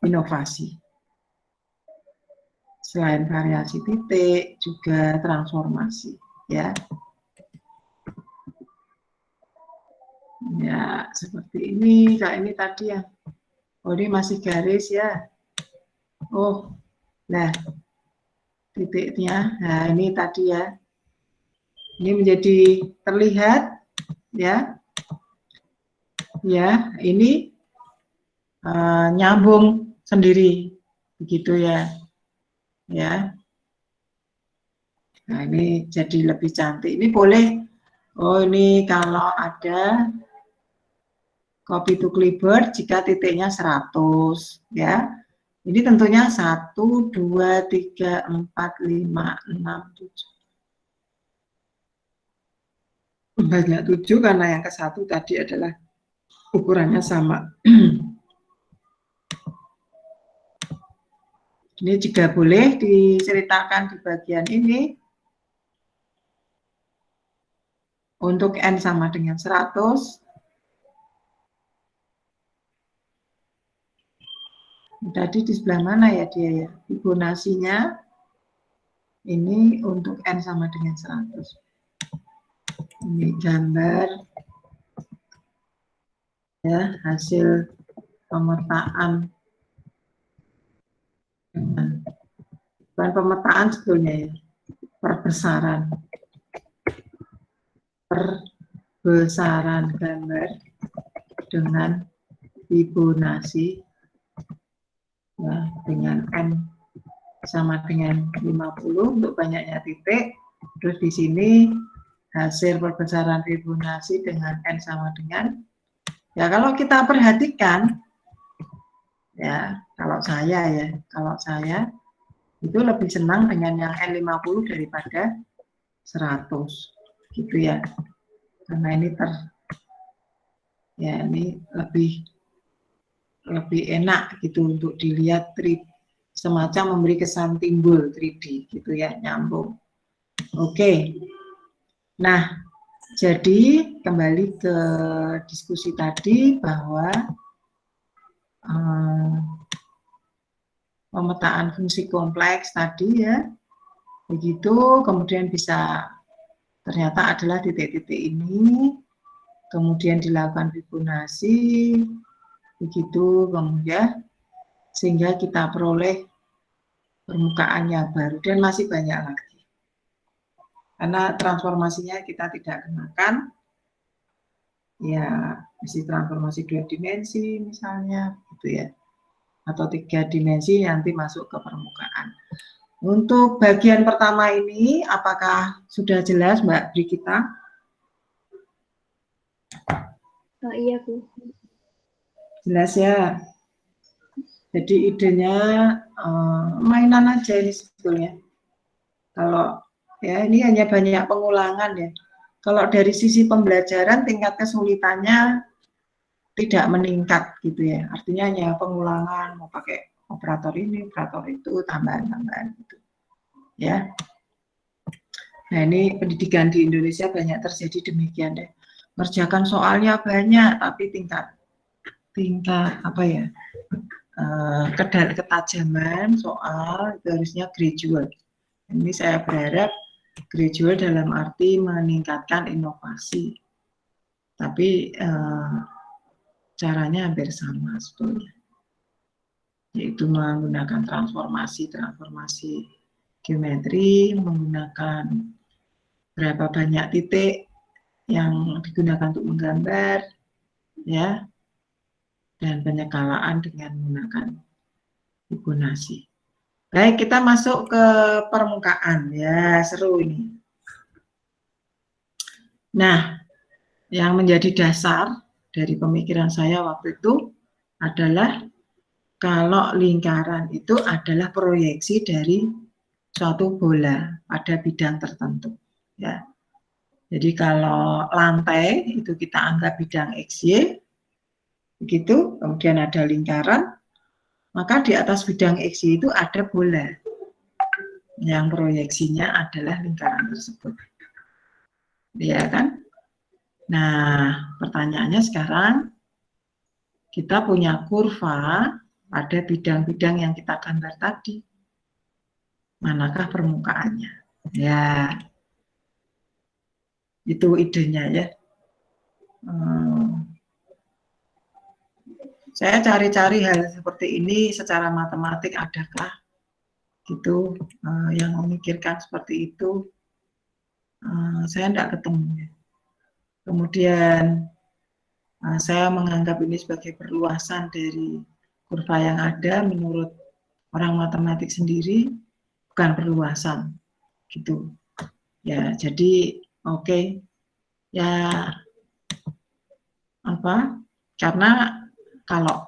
inovasi. Selain variasi titik, juga transformasi, ya. Ya, seperti ini. Kayak ini tadi ya. Oh, ini masih garis ya. Oh, nah, titiknya. Nah, ini tadi ya. Ini menjadi terlihat, ya. Ya, ini nyambung sendiri, begitu ya. Ya. Nah, ini jadi lebih cantik. Ini boleh, oh ini kalau ada copy to clipboard jika titiknya 100, ya. Ini tentunya 1, 2, 3, 4, 5, 6, 7. Banyak 7 karena yang ke 1 tadi adalah ukurannya sama. Ini juga boleh diceritakan di bagian ini. Untuk N sama dengan 100. Tadi di sebelah mana ya dia ya? Fibonacci-nya ini untuk N sama dengan 100. Ini gambar ya, hasil pemetaan. Bukan pemetaan sebetulnya ya, perbesaran gambar dengan Fibonacci ya, dengan N sama dengan 50 untuk banyaknya titik. Terus di sini hasil perbesaran Fibonacci dengan N sama dengan, ya kalau kita perhatikan ya, kalau saya itu lebih senang dengan yang N50 daripada 100 gitu ya, karena ini ini lebih enak gitu untuk dilihat, semacam memberi kesan timbul 3D gitu ya, nyambung. Oke. Nah, jadi kembali ke diskusi tadi bahwa pemetaan fungsi kompleks tadi ya, begitu kemudian bisa ternyata adalah titik-titik ini, kemudian dilakukan Fibonacci, begitu kemudian sehingga kita peroleh permukaan yang baru, dan masih banyak lagi. Karena transformasinya kita tidak kenakan, ya mesti transformasi 2 dimensi misalnya, gitu ya, atau 3 dimensi nanti masuk ke permukaan. Untuk bagian pertama ini, apakah sudah jelas Mbak Brigita? Oh, iya, Bu. Jelas ya. Jadi idenya mainan aja ini sebetulnya. Kalau ya ini hanya banyak pengulangan ya. Kalau dari sisi pembelajaran tingkat kesulitannya tidak meningkat gitu ya. Artinya hanya pengulangan, mau pakai operator ini, operator itu, tambahan-tambahan gitu. Ya. Nah, ini pendidikan di Indonesia banyak terjadi demikian deh. Ngerjakan soalnya banyak tapi tingkat apa ya? Ketajaman soal itu harusnya gradual. Ini saya berharap gradual dalam arti meningkatkan inovasi. Tapi caranya hampir sama sebetulnya. Yaitu menggunakan transformasi geometri, menggunakan berapa banyak titik yang digunakan untuk menggambar, ya, dan penyekalaan dengan menggunakan Fibonacci. Baik, kita masuk ke permukaan. Ya, seru ini. Nah, yang menjadi dasar dari pemikiran saya waktu itu adalah kalau lingkaran itu adalah proyeksi dari suatu bola pada bidang tertentu. Ya. Jadi kalau lantai itu kita anggap bidang XY, begitu, kemudian ada lingkaran, maka di atas bidang XY itu ada bola yang proyeksinya adalah lingkaran tersebut. Ya kan? Nah, pertanyaannya sekarang, kita punya kurva pada bidang-bidang yang kita gambar tadi. Manakah permukaannya? Ya, itu idenya ya. Saya cari-cari hal seperti ini secara matematik adakah gitu yang memikirkan seperti itu. Saya tidak ketemu. Kemudian saya menganggap ini sebagai perluasan dari kurva yang ada menurut orang matematik sendiri, bukan perluasan gitu. Ya, jadi oke. Ya apa? Karena kalau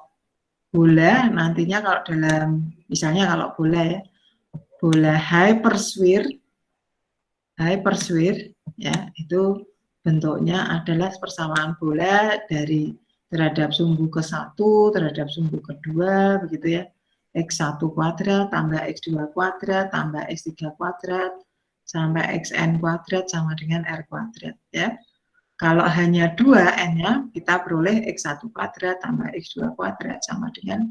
bola nantinya kalau dalam misalnya kalau bola ya, bola hypersphere ya, itu bentuknya adalah persamaan bola dari terhadap sumbu ke-1 terhadap sumbu kedua begitu ya. X1 kuadrat tambah X2 kuadrat tambah X3 kuadrat sampai Xn kuadrat sama dengan R kuadrat ya. Kalau hanya 2 N-nya, kita peroleh X1 kuadrat tambah X2 kuadrat sama dengan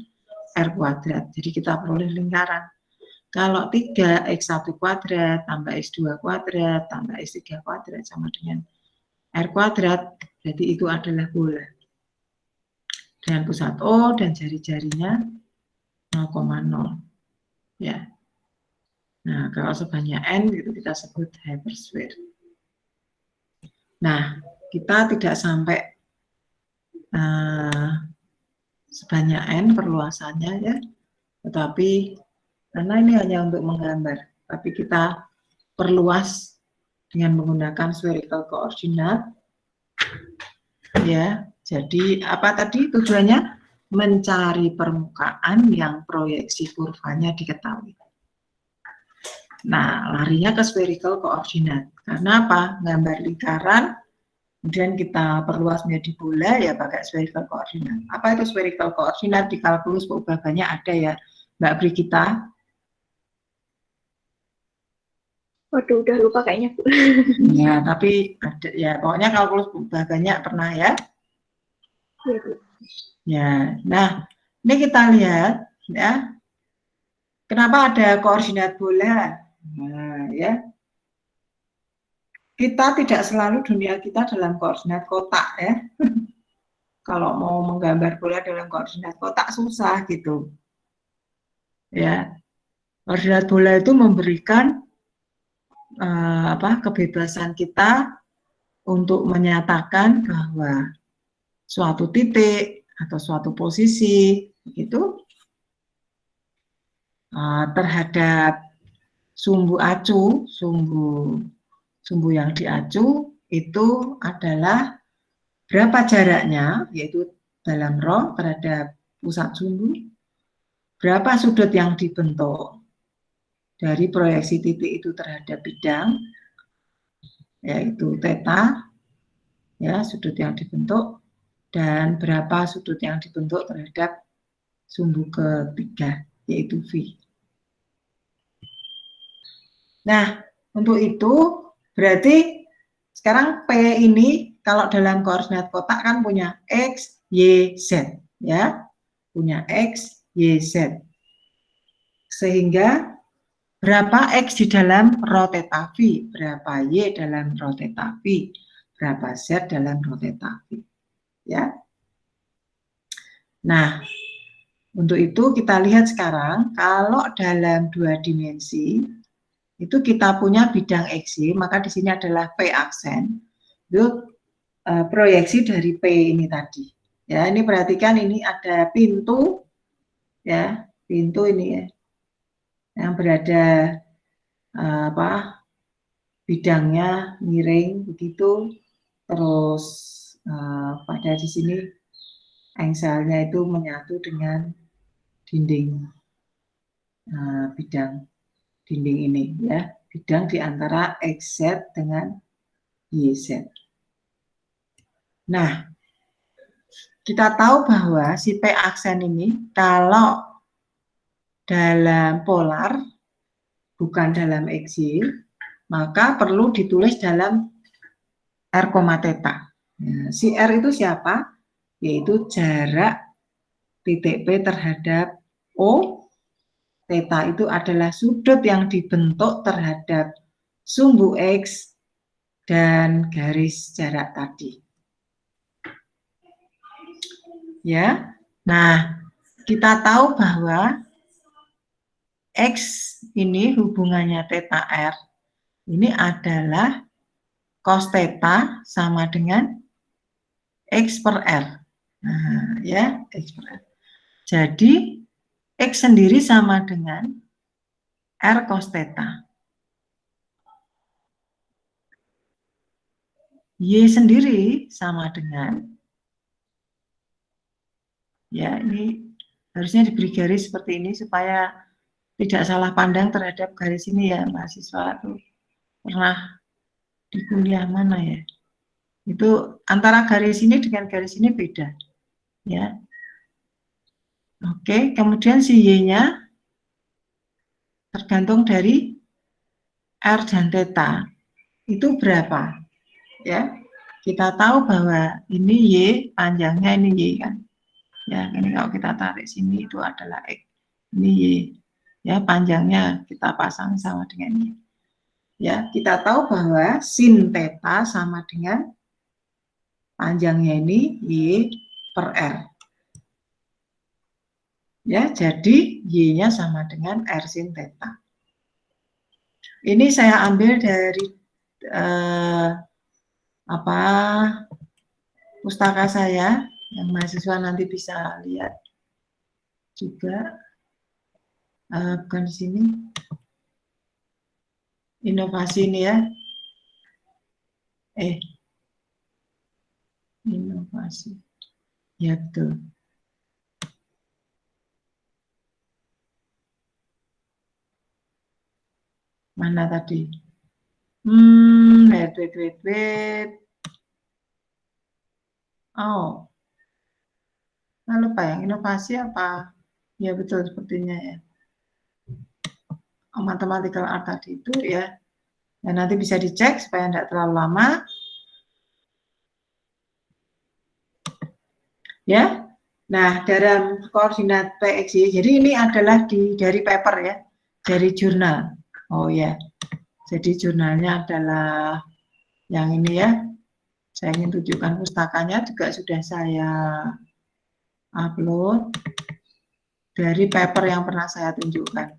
R kuadrat. Jadi kita peroleh lingkaran. Kalau 3 X1 kuadrat tambah X2 kuadrat tambah X3 kuadrat sama dengan R kuadrat, jadi itu adalah bola. Dengan pusat O dan jari-jarinya 0,0. Ya. Nah, kalau sebanyak N, itu kita sebut hypersphere. Nah, kita tidak sampai sebanyak N perluasannya ya, tetapi karena ini hanya untuk menggambar, tapi kita perluas dengan menggunakan spherical coordinate ya. Jadi apa tadi tujuannya? Mencari permukaan yang proyeksi kurvanya diketahui. Nah, larinya ke spherical coordinate. Karena apa? Gambar lingkaran, kemudian kita perluas menjadi bola ya pakai spherical coordinate. Apa itu spherical coordinate? Di kalkulus perubahannya ada ya, Mbak Brigita. Waduh, udah lupa kayaknya, Bu. Ya, tapi ada ya, pokoknya kalkulus banyak pernah ya. Iya, Bu. Ya, nah ini kita lihat ya, kenapa ada koordinat bola. Nah, ya, kita tidak selalu dunia kita dalam koordinat kotak ya. Kalau mau menggambar bola dalam koordinat kotak susah gitu. Ya, koordinat bola itu memberikan kebebasan kita untuk menyatakan bahwa suatu titik atau suatu posisi begitu terhadap sumbu acu, sumbu yang diacu itu adalah berapa jaraknya, yaitu dalam roh terhadap pusat sumbu, berapa sudut yang dibentuk dari proyeksi titik itu terhadap bidang, yaitu theta, ya, sudut yang dibentuk, dan berapa sudut yang dibentuk terhadap sumbu ketiga, yaitu V. Nah, untuk itu berarti sekarang P ini kalau dalam koordinat kotak kan punya X, Y, Z, ya, punya X, Y, Z. Sehingga berapa X di dalam rho theta V, berapa Y dalam rho theta V, berapa Z dalam rho theta V, ya. Nah, untuk itu kita lihat sekarang kalau dalam 2 dimensi itu kita punya bidang XY, maka di sini adalah P aksen. Itu proyeksi dari P ini tadi. Ya, ini perhatikan ini ada pintu, ya, pintu ini ya, yang berada bidangnya miring begitu. Terus pada di sini engselnya itu menyatu dengan dinding bidang dinding ini, ya, bidang di antara XZ dengan YZ. Nah, kita tahu bahwa si P aksen ini kalau dalam polar bukan dalam XY, maka perlu ditulis dalam R, theta. Nah, si R itu siapa? Yaitu jarak titik P terhadap O. Theta itu adalah sudut yang dibentuk terhadap sumbu X dan garis jarak tadi. Ya, nah kita tahu bahwa X ini hubungannya theta R ini adalah cos theta sama dengan X per R. Nah, ya, X per R. Jadi X sendiri sama dengan R cos theta. Y sendiri sama dengan, ya, ini harusnya diberi garis seperti ini supaya tidak salah pandang terhadap garis ini ya, mahasiswa tuh pernah di kuliah mana ya, itu antara garis ini dengan garis ini beda, ya. Oke, kemudian si Y-nya tergantung dari R dan theta itu berapa, ya. Kita tahu bahwa ini Y, panjangnya ini Y kan, ya. Ini kalau kita tarik sini itu adalah X, ini Y, ya, panjangnya kita pasang sama dengan Y. Ya, kita tahu bahwa sin theta sama dengan panjangnya ini Y per R. Ya, jadi Y-nya sama dengan R sin theta. Ini saya ambil dari pustaka saya, yang mahasiswa nanti bisa lihat juga. Bukan di sini. Inovasi ini ya. Inovasi. Ya, betul. Mana tadi? Wait. Oh, lupa yang inovasi apa? Ya betul sepertinya ya. Mathematical art tadi itu ya. Dan nanti bisa dicek supaya tidak terlalu lama. Ya. Nah, dalam koordinat PXY, jadi ini adalah dari paper ya, dari jurnal. Oh ya. Jadi jurnalnya adalah yang ini ya. Saya ingin tunjukkan pustakanya juga sudah saya upload dari paper yang pernah saya tunjukkan.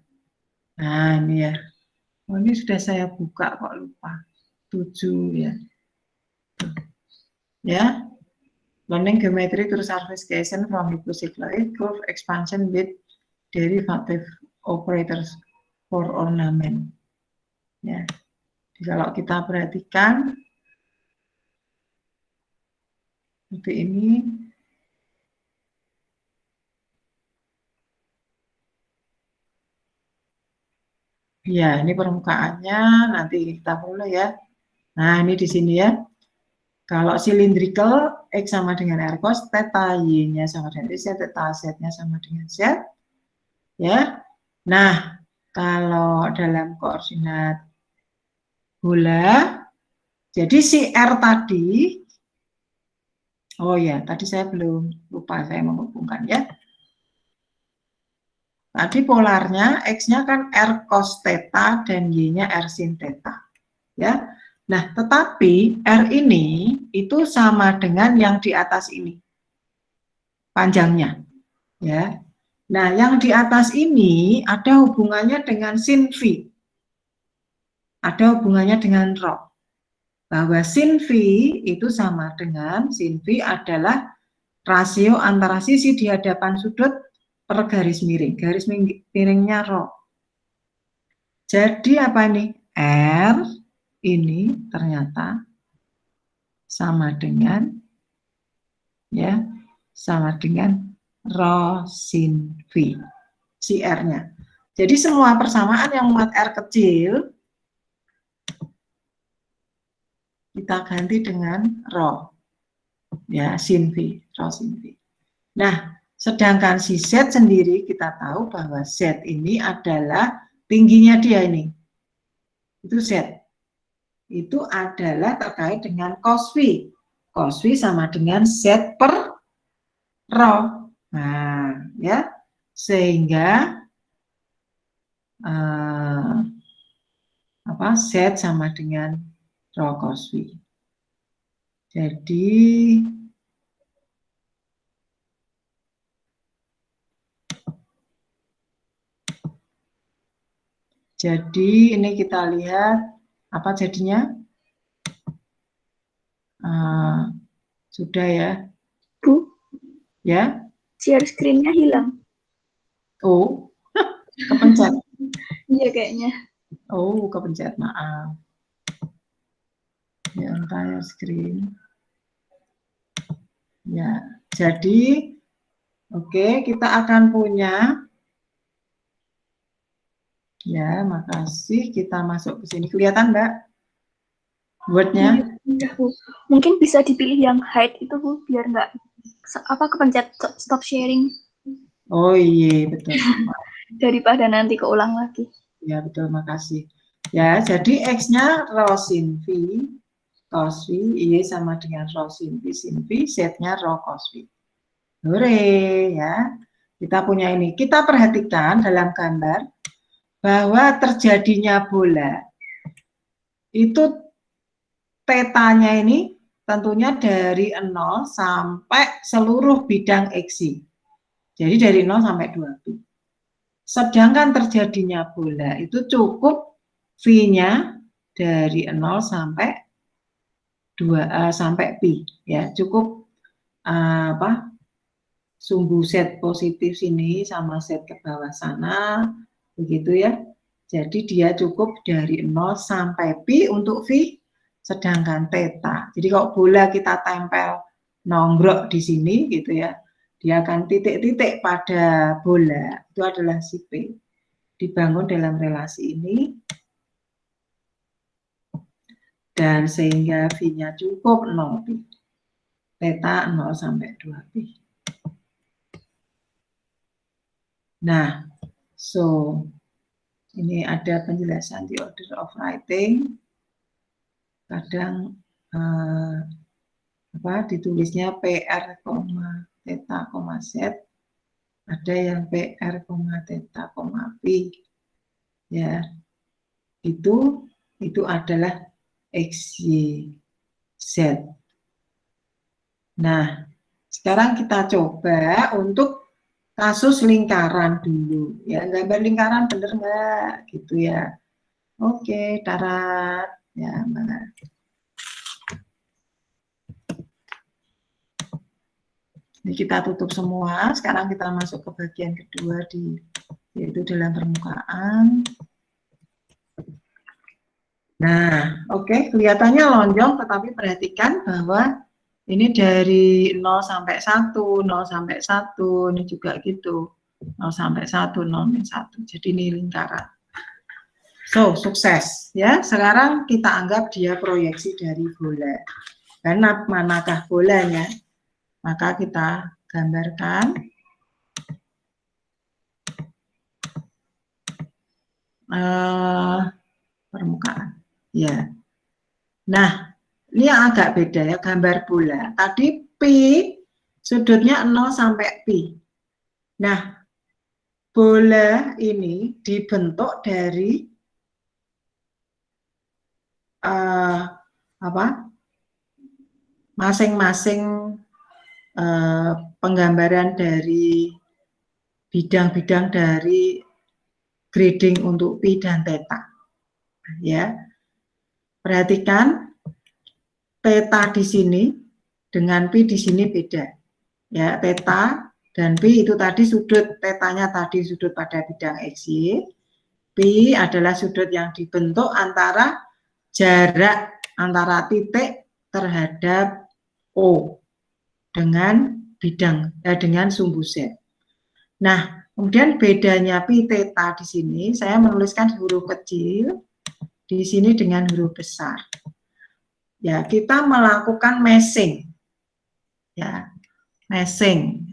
Nah, ini ya. Oh, ini sudah saya buka kok lupa. 7 ya. Ya. Learning geometry through surface creation from hypocycloid curve expansion with derivative operators for ornament. Ya. Jadi kalau kita perhatikan Seperti ini. Ya, ini permukaannya, nanti kita mulai ya. Nah, ini di sini ya. Kalau cylindrical, X sama dengan R cos theta, Y-nya sama dengan Z, theta Z-nya sama dengan Z. Ya. Nah, kalau dalam koordinat bola, jadi si R tadi, oh ya, tadi saya belum lupa, saya menghubungkan ya. Tadi polarnya, X-nya kan R cos theta dan Y-nya R sin theta. Ya. Nah, tetapi R ini itu sama dengan yang di atas ini. Panjangnya. Ya. Nah, yang di atas ini ada hubungannya dengan sin V. Ada hubungannya dengan rho. Bahwa sin V itu sama dengan, sin V adalah rasio antara sisi di hadapan sudut per garis miring. Garis miringnya rho. Jadi apa ini? R ini ternyata sama dengan, ya, sama dengan rho sin V, si R-nya. Jadi semua persamaan yang muat R kecil, kita ganti dengan rho, ya, sin V, rho sin V. Nah, sedangkan si Z sendiri kita tahu bahwa Z ini adalah tingginya dia ini. Itu Z. Itu adalah terkait dengan cos V. Cos V sama dengan Z per rho. Nah, ya. Sehingga Z sama dengan rho cos V. Jadi ini kita lihat apa jadinya. Sudah ya. Bu, ya. share screen-nya hilang. Oh, kepencet. Iya kayaknya. Oh, kepencet, maaf. Ya, entire screen. Ya, jadi oke, kita akan punya, ya, makasih, kita masuk ke sini. Kelihatan, Mbak? Word-nya? Iya, Bu. Mungkin bisa dipilih yang hide itu, Bu, biar nggak kepencet stop sharing. Oh iya, betul. Daripada nanti keulang lagi. Ya, betul, makasih. Ya, jadi X-nya rho sin V, cos V, Y sama dengan rho sin V, Z-nya rho cos V. Hore, ya. Kita punya ini. Kita perhatikan dalam gambar bahwa terjadinya bola itu tetanya ini tentunya dari 0 sampai seluruh bidang XY. Jadi dari 0 sampai 2pi. Sedangkan terjadinya bola itu cukup V-nya dari 0 sampai 2 sampai pi, ya, cukup sumbu Z positif sini sama Z ke bawah sana, begitu ya. Jadi dia cukup dari 0 sampai pi untuk V, sedangkan theta. Jadi kalau bola kita tempel nongkrok di sini gitu ya, dia akan titik-titik pada bola, itu adalah si P. Dibangun dalam relasi ini, dan sehingga V-nya cukup 0 pi. Theta 0 sampai 2 pi. Nah, so ini ada penjelasan di order of writing. Kadang ditulisnya PR, theta, Z. Ada yang PR, theta, pi. Ya. Itu adalah XY Z. Nah, sekarang kita coba untuk kasus lingkaran dulu. Ya, gambar lingkaran bener nggak? Gitu ya. Oke, darat. Ya, mana? Ini kita tutup semua. Sekarang kita masuk ke bagian kedua yaitu dalam permukaan. Nah, oke, kelihatannya lonjong, tetapi perhatikan bahwa Ini dari 0 sampai 1, 0 sampai 1, ini juga gitu. 0 sampai 1, 0 min 1. Jadi ini lingkaran. So, sukses. Ya, sekarang kita anggap dia proyeksi dari bola. Karena manakah bolanya? Maka kita gambarkan permukaan. Ya. Nah, ini yang agak beda ya, gambar bola. Tadi P sudutnya 0 sampai Pi. Nah, bola ini dibentuk dari masing-masing penggambaran dari bidang-bidang dari grading untuk Pi dan Theta. Ya, perhatikan Theta di sini dengan Pi di sini beda. Ya, Theta dan Pi itu tadi sudut, Theta-nya tadi sudut pada bidang XY. Pi adalah sudut yang dibentuk antara jarak antara titik terhadap O dengan bidang dengan sumbu Z. Nah, kemudian bedanya pi theta di sini saya menuliskan huruf kecil, di sini dengan huruf besar. Ya, kita melakukan meshing. Ya, meshing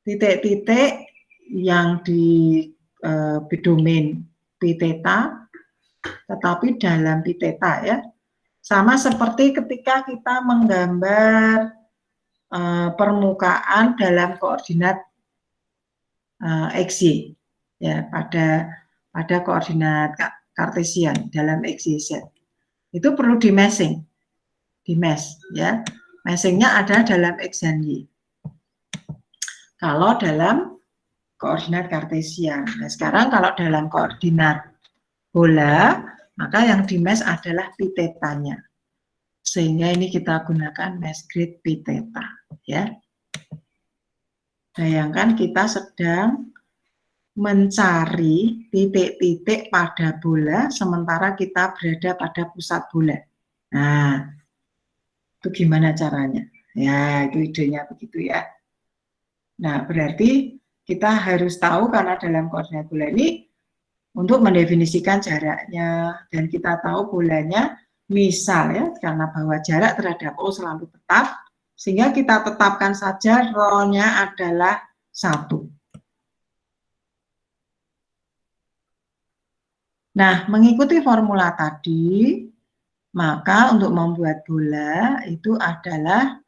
titik-titik yang di domain pi theta, tetapi dalam pi theta ya. Sama seperti ketika kita menggambar permukaan dalam koordinat XY ya, pada koordinat kartesian dalam XYZ. Itu perlu di meshing. Di mesh ya. Meshingnya ada dalam X dan Y. Kalau dalam koordinat kartesian. Nah, sekarang kalau dalam koordinat bola, maka yang di mesh adalah pi theta-nya. Sehingga ini kita gunakan mesh grid pi theta ya. Bayangkan kita sedang mencari titik-titik pada bola sementara kita berada pada pusat bola. Nah, itu gimana caranya? Ya, itu idenya begitu ya. Nah, berarti kita harus tahu karena dalam koordinat bola ini untuk mendefinisikan jaraknya dan kita tahu bolanya misal ya, karena bahwa jarak terhadap O selalu tetap, sehingga kita tetapkan saja rho-nya adalah 1. Nah, mengikuti formula tadi, maka untuk membuat bola itu adalah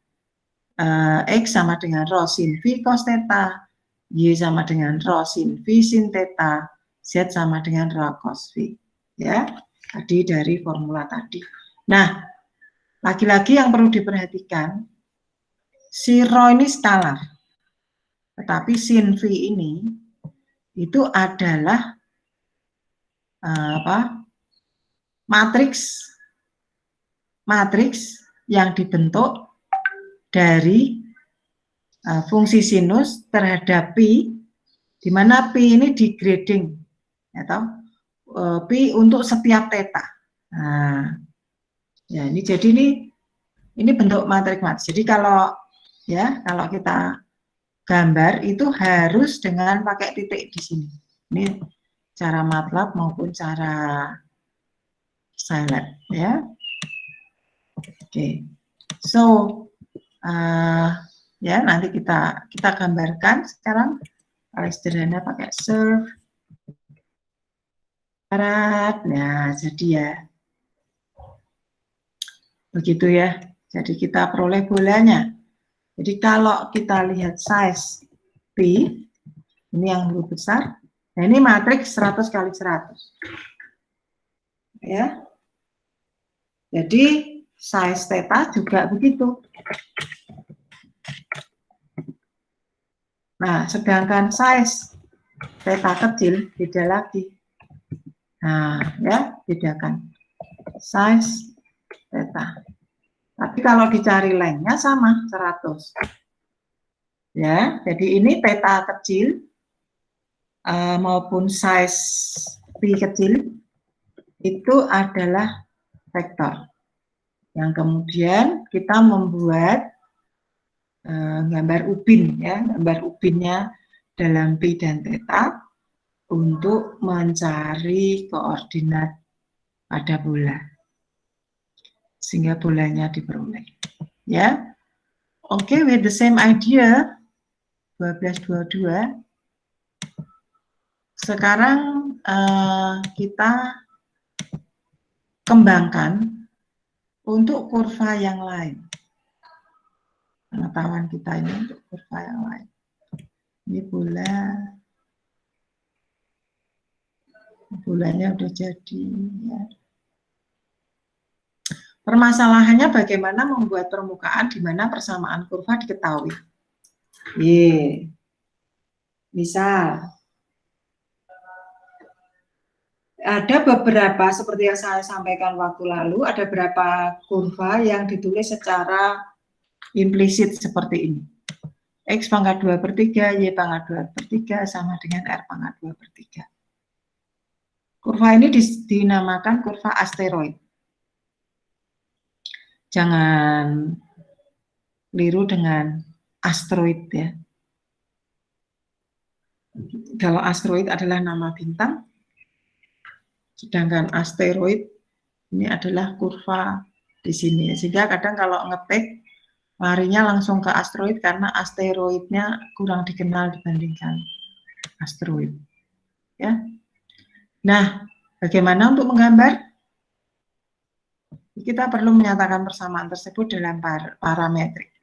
X sama dengan rho sin V cos theta, Y sama dengan rho sin V sin theta, Z sama dengan rho cos V. Ya, tadi dari formula tadi. Nah, lagi-lagi yang perlu diperhatikan, si rho ini skalar, tetapi sin V ini itu adalah matriks yang dibentuk dari fungsi sinus terhadap pi, di mana pi ini di grading atau pi untuk setiap theta. Nah, ya ini jadi ini bentuk matriks. Jadi kalau kita gambar itu harus dengan pakai titik di sini. Ini cara MATLAB maupun cara Scilab ya. Oke. So ya nanti kita gambarkan sekarang paling sederhana pakai surf barat. Nah, jadi ya begitu ya. Jadi kita peroleh bolanya. Jadi kalau kita lihat size P, ini yang huruf besar. Nah, ini matriks 100 kali 100. Ya. Jadi size theta juga begitu. Nah, sedangkan size theta kecil beda lagi. Nah, ya, bedakan. Size theta. Tapi kalau dicari lengthnya sama, 100. Ya, jadi ini theta kecil maupun size pi kecil itu adalah vektor. Yang kemudian kita membuat gambar ubin, ya, gambar ubinnya dalam pi dan theta untuk mencari koordinat pada bola, sehingga bolanya diperoleh. Ya, oke, with the same idea, 1222. Sekarang kita kembangkan untuk kurva yang lain. Pengetahuan kita ini untuk kurva yang lain. Ini bolanya udah jadi. Ya. Permasalahannya bagaimana membuat permukaan di mana persamaan kurva diketahui. Misal, ada beberapa, seperti yang saya sampaikan waktu lalu, ada beberapa kurva yang ditulis secara implisit seperti ini. X pangkat 2/3, Y pangkat 2/3 sama dengan R pangkat 2/3. Kurva ini dinamakan kurva asteroid. Jangan keliru dengan asteroid, ya. Kalau asteroid adalah nama bintang, sedangkan asteroid ini adalah kurva di sini. Sehingga kadang kalau ngetik larinya langsung ke asteroid karena asteroidnya kurang dikenal dibandingkan asteroid. Ya. Nah, bagaimana untuk menggambar? Kita perlu menyatakan persamaan tersebut dalam parametrik.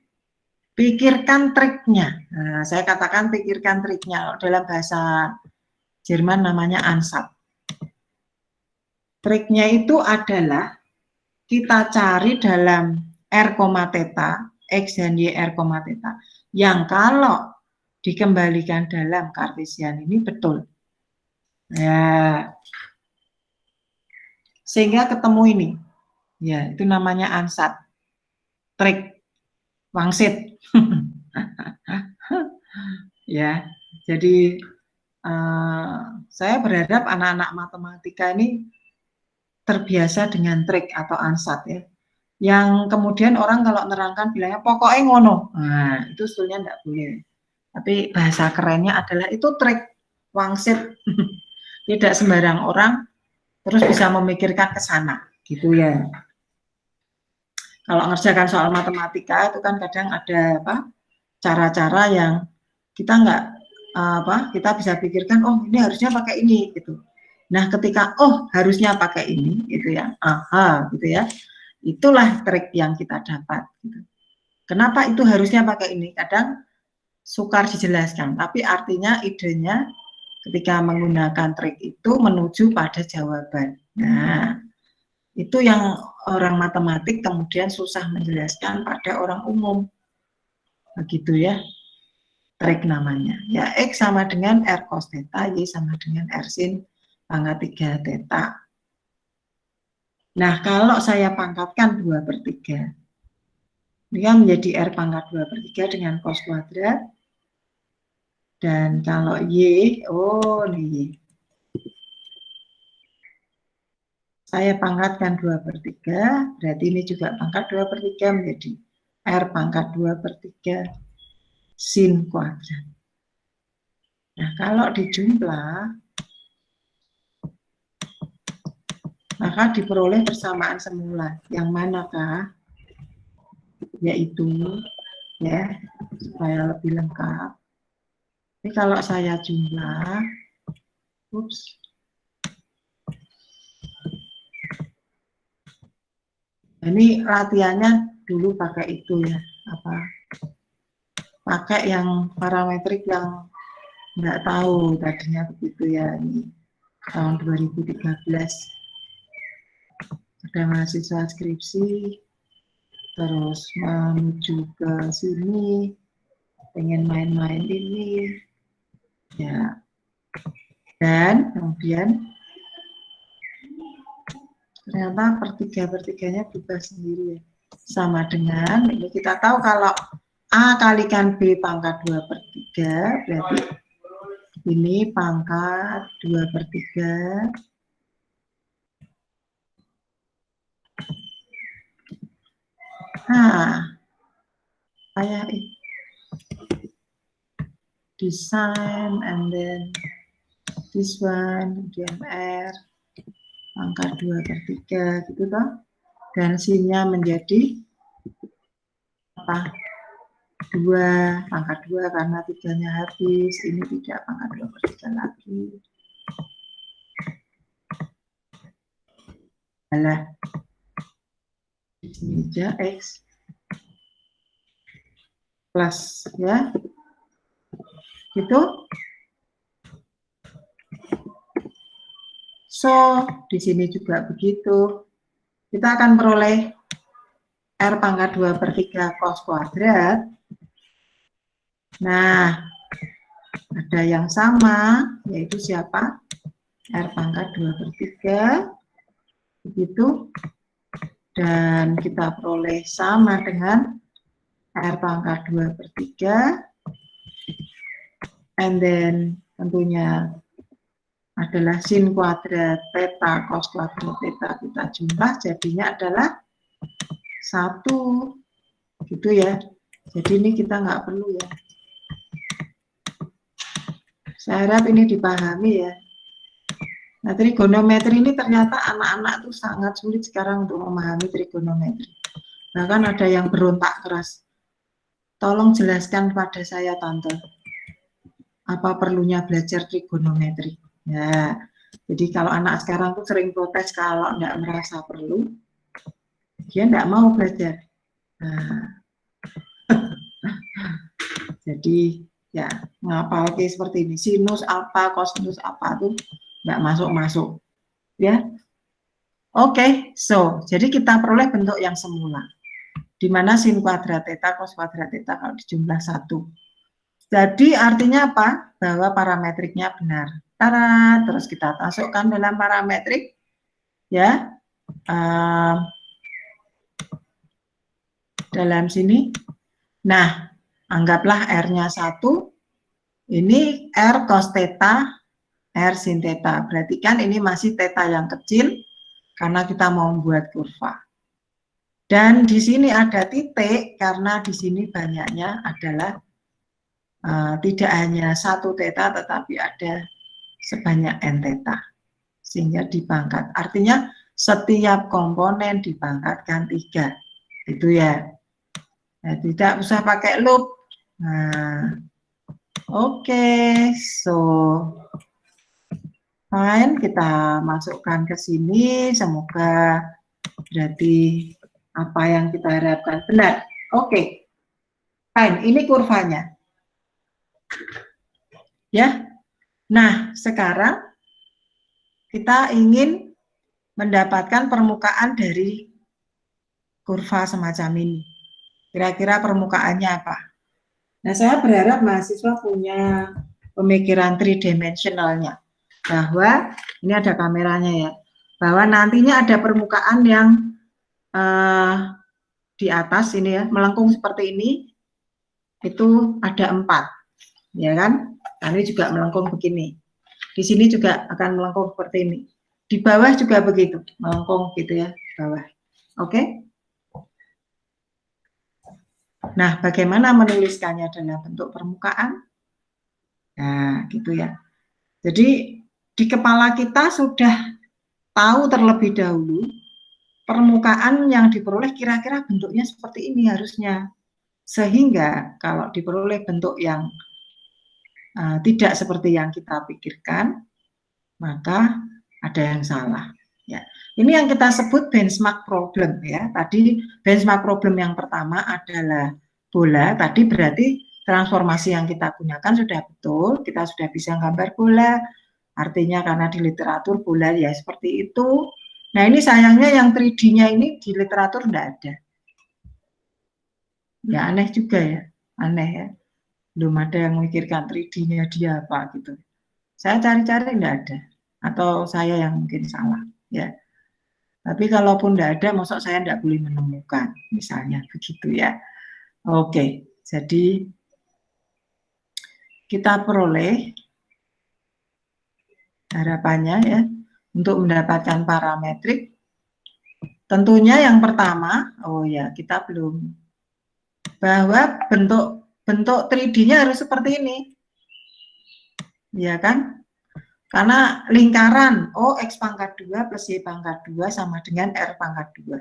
Pikirkan triknya. Nah, saya katakan pikirkan triknya. Dalam bahasa Jerman namanya Ansatz. Triknya itu adalah kita cari dalam R, theta, X dan Y R, theta, yang kalau dikembalikan dalam Kartesian ini betul. Ya. Sehingga ketemu ini. Ya, itu namanya Ansatz. Trik wangsit. Ya, jadi saya berharap anak-anak matematika ini terbiasa dengan trik atau Ansatz, ya. Yang kemudian orang kalau nerangkan bilangnya pokoknya ngono. Nah, itu sebetulnya enggak boleh. Tapi bahasa kerennya adalah itu trik wangsit. Tidak sembarang orang terus bisa memikirkan ke sana, gitu ya. Kalau ngerjakan soal matematika itu kan kadang ada cara-cara yang kita nggak kita bisa pikirkan, oh ini harusnya pakai ini gitu. Nah, ketika oh harusnya pakai ini gitu ya, gitu ya. Itulah trik yang kita dapat gitu. Kenapa itu harusnya pakai ini? Kadang sukar dijelaskan, tapi artinya idenya ketika menggunakan trik itu menuju pada jawaban. Nah, itu yang orang matematik kemudian susah menjelaskan pada orang umum. Begitu ya, trik namanya. Ya, X sama dengan R cos theta, Y sama dengan R sin pangkat 3 theta. Nah, kalau saya pangkatkan 2/3, dia menjadi R pangkat 2/3 dengan cos kuadrat. Dan kalau Y, ini saya pangkatkan 2/3, berarti ini juga pangkat 2/3 menjadi R pangkat 2/3 sin kuadrat. Nah, kalau dijumlah, maka diperoleh persamaan semula. Yang manakah? Yaitu, ya, supaya lebih lengkap. Ini kalau saya jumlah, ini latihannya dulu pakai itu ya, pakai yang parametrik yang nggak tahu tadinya begitu ya, ini tahun 2013 ada mahasiswa skripsi terus menuju ke sini pengen main-main ini ya, dan kemudian ternyata per3/3-nya berubah sendiri ya. Sama dengan ini kita tahu kalau A kalikan B pangkat 2/3 berarti ini pangkat 2/3 Nah, kayak design and then this one, kemudian R, pangkat 2/3 gitu toh. Dan sin-nya menjadi apa? 2, pangkat 2 karena 3-nya habis, ini tidak pangkat 2/3 lagi. Alah, ini aja X plus ya, gitu. So, di sini juga begitu. Kita akan peroleh R pangkat 2/3 cos kuadrat. Nah, ada yang sama, yaitu siapa? R pangkat 2/3. Begitu. Dan kita peroleh sama dengan R pangkat 2/3. And then tentunya adalah sin kuadrat theta cos kuadrat theta kita jumlah jadinya adalah 1 gitu ya. Jadi ini kita nggak perlu ya. Saya harap ini dipahami ya. Nah, trigonometri ini ternyata anak-anak tuh sangat sulit sekarang untuk memahami trigonometri. Bahkan ada yang berontak keras. Tolong jelaskan pada saya, Tante, apa perlunya belajar trigonometri. Ya, jadi kalau anak sekarang tuh sering protes kalau nggak merasa perlu, dia nggak mau belajar. Nah, jadi ya ngapal seperti ini, sinus apa, kosinus apa tuh nggak masuk-masuk. Ya, oke, so jadi kita peroleh bentuk yang semula, di mana sin kuadrat theta cos kuadrat theta kalau dijumlah 1. Jadi artinya apa? Bahwa parametriknya benar. Tara, terus kita masukkan dalam parametrik, ya, dalam sini. Nah, anggaplah R-nya 1, ini R cos theta, R sin theta. Berarti kan ini masih theta yang kecil, karena kita mau membuat kurva. Dan di sini ada titik, karena di sini banyaknya adalah tidak hanya 1 theta, tetapi ada sebanyak n theta, sehingga dipangkat. Artinya setiap komponen dipangkatkan 3, itu ya. Nah, tidak usah pakai loop. Nah, oke, so fine, kita masukkan ke sini. Semoga berarti apa yang kita harapkan benar. Oke, fine. Ini kurvanya. Ya. Nah, sekarang kita ingin mendapatkan permukaan dari kurva semacam ini. Kira-kira permukaannya apa? Nah, saya berharap mahasiswa punya pemikiran tridimensionalnya, bahwa ini ada kameranya ya, bahwa nantinya ada permukaan yang di atas ini ya, melengkung seperti ini, itu ada 4, ya kan? Nah, ini juga melengkung begini. Di sini juga akan melengkung seperti ini. Di bawah juga begitu, melengkung gitu ya, bawah. Oke? Nah, bagaimana menuliskannya dalam bentuk permukaan? Nah, gitu ya. Jadi, di kepala kita sudah tahu terlebih dahulu permukaan yang diperoleh kira-kira bentuknya seperti ini harusnya. Sehingga kalau diperoleh bentuk yang tidak seperti yang kita pikirkan, maka ada yang salah. Ya, ini yang kita sebut benchmark problem ya. Tadi benchmark problem yang pertama adalah bola. Tadi berarti transformasi yang kita gunakan sudah betul. Kita sudah bisa gambar bola. Artinya karena di literatur bola ya seperti itu. Nah, ini sayangnya yang 3D-nya ini di literatur tidak ada. Ya aneh juga ya, aneh ya. Belum ada yang memikirkan 3D-nya dia apa gitu. Saya cari-cari tidak ada, atau saya yang mungkin salah ya. Tapi kalaupun tidak ada, maksud saya tidak boleh menemukan, misalnya begitu ya. Oke, jadi kita peroleh harapannya ya untuk mendapatkan parametrik tentunya yang pertama, oh ya kita belum, bahwa bentuk 3D-nya harus seperti ini, ya kan? Karena lingkaran, X pangkat 2 plus Y pangkat 2 sama dengan R pangkat 2.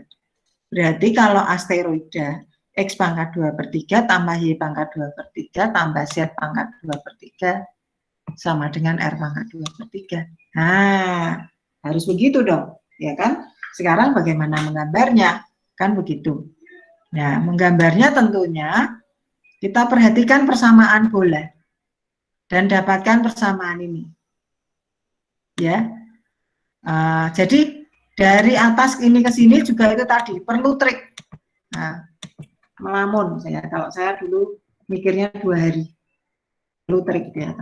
Berarti kalau asteroida X pangkat 2/3 tambah Y pangkat 2/3 tambah Z pangkat 2/3 sama dengan R pangkat 2/3. Nah, harus begitu dong, ya kan? Sekarang bagaimana menggambarnya? Kan begitu. Nah, menggambarnya tentunya kita perhatikan persamaan bola dan dapatkan persamaan ini. Ya, jadi dari atas ini ke sini juga itu tadi perlu trik. Nah, melamun saya, kalau saya dulu mikirnya 2 hari, perlu trik ya.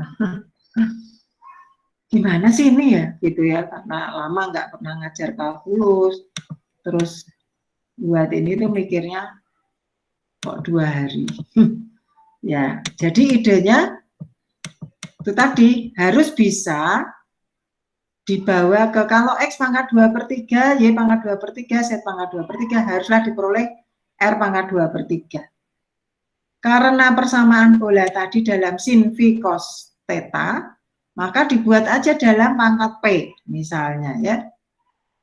Gimana sih ini ya, gitu ya, karena lama nggak pernah ngajar kalkulus, terus buat ini tuh mikirnya kok 2 hari. Ya, jadi idenya itu tadi harus bisa dibawa ke, kalau X pangkat 2/3, Y pangkat 2/3, Z pangkat 2/3 haruslah diperoleh R pangkat 2/3. Karena persamaan bola tadi dalam sin V cos theta, maka dibuat aja dalam pangkat P misalnya ya.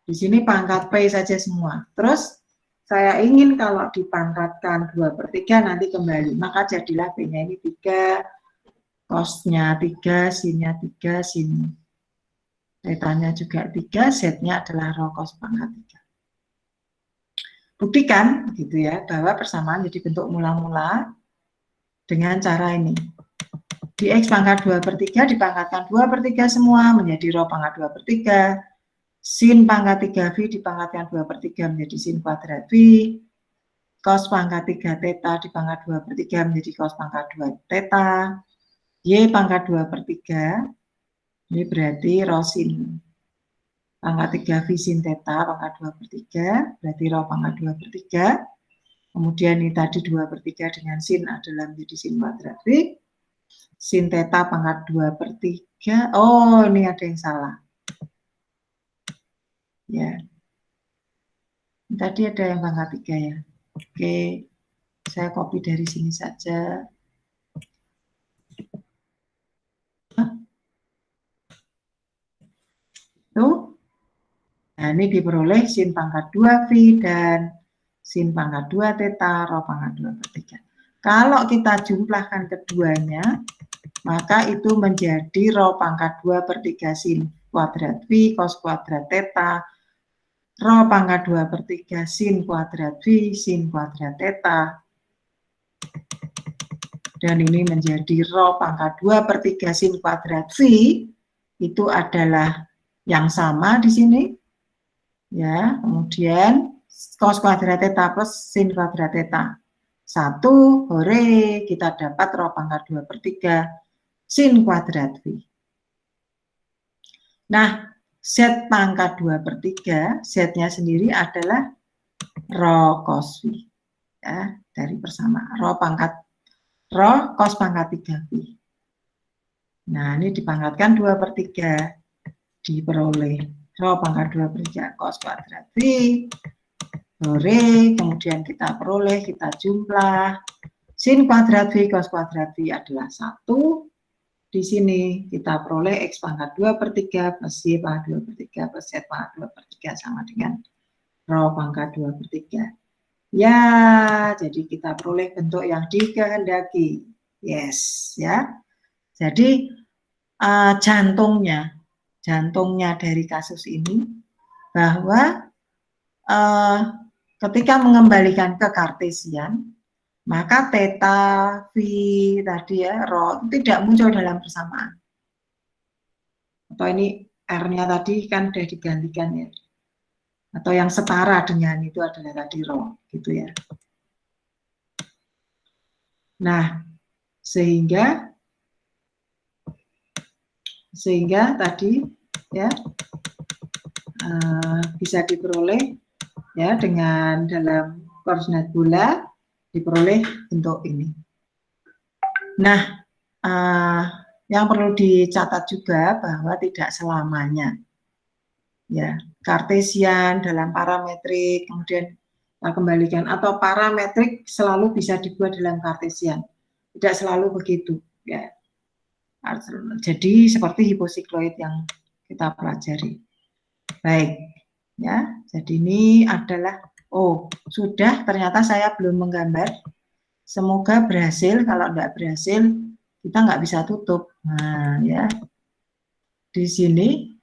Di sini pangkat P saja semua. Terus saya ingin kalau dipangkatkan 2/3 nanti kembali, maka jadilah P-nya ini 3, cos-nya 3, sin-nya 3, sin theta-nya juga 3, Z-nya adalah rho cos pangkat 3. Buktikan gitu ya, bahwa persamaan jadi bentuk mula-mula dengan cara ini. Di X pangkat 2/3 dipangkatkan 2/3 semua menjadi rho pangkat 2/3. Sin pangkat 3V dipangkatkan 2/3 menjadi sin kuadrat V. Cos pangkat 3 theta dipangkat 2/3 menjadi cos pangkat 2 theta. Y pangkat 2/3, ini berarti rho sin pangkat 3V sin theta pangkat 2/3, berarti rho pangkat 2/3. Kemudian ini tadi 2/3 dengan sin adalah menjadi sin kuadrat V. Sin theta pangkat 2/3. Oh, ini ada yang salah. Ya. Tadi ada yang pangkat 3 ya. Oke. Saya copy dari sini saja. Tuh. Nah, ini diperoleh sin pangkat 2V dan sin pangkat 2 theta, rho pangkat 2/3. Kalau kita jumlahkan keduanya, maka itu menjadi rho pangkat 2/3 sin kuadrat V cos kuadrat theta, rho pangkat 2/3 sin kuadrat V sin kuadrat theta. Dan ini menjadi rho pangkat 2/3 sin kuadrat V, itu adalah yang sama di sini. Ya, kemudian cos kuadrat theta plus sin kuadrat theta. 1, hore, kita dapat rho pangkat 2/3 sin kuadrat V. Nah, Z pangkat 2/3, Z-nya sendiri adalah rho cos V. Ya, dari persamaan rho cos pangkat 3V. Nah, ini dipangkatkan 2/3, diperoleh rho pangkat 2/3 cos kuadrat V. Hore, kemudian kita peroleh, kita jumlah. Sin kuadrat V cos kuadrat V adalah 1. Di sini kita peroleh X pangkat 2/3 plus Y pangkat 2/3 plus Z pangkat 2/3 sama dengan rho pangkat 2/3. Ya, jadi kita peroleh bentuk yang dikehendaki. Yes, ya. Jadi jantungnya dari kasus ini bahwa ketika mengembalikan ke Kartesian, maka theta, V tadi ya, rho tidak muncul dalam persamaan. Atau ini R-nya tadi kan sudah digantikan ya. Atau yang setara dengan itu adalah tadi rho, gitu ya. Nah, sehingga tadi ya bisa diperoleh ya dengan dalam koordinat bola diperoleh bentuk ini. Nah, yang perlu dicatat juga bahwa tidak selamanya ya Kartesian dalam parametrik, kemudian kita kembalikan, atau parametrik selalu bisa dibuat dalam Kartesian. Tidak selalu begitu, ya. Jadi seperti hiposikloid yang kita pelajari. Baik, ya. Jadi ini adalah, oh sudah, ternyata saya belum menggambar. Semoga berhasil. Kalau tidak berhasil, kita nggak bisa tutup. Nah, ya. Di sini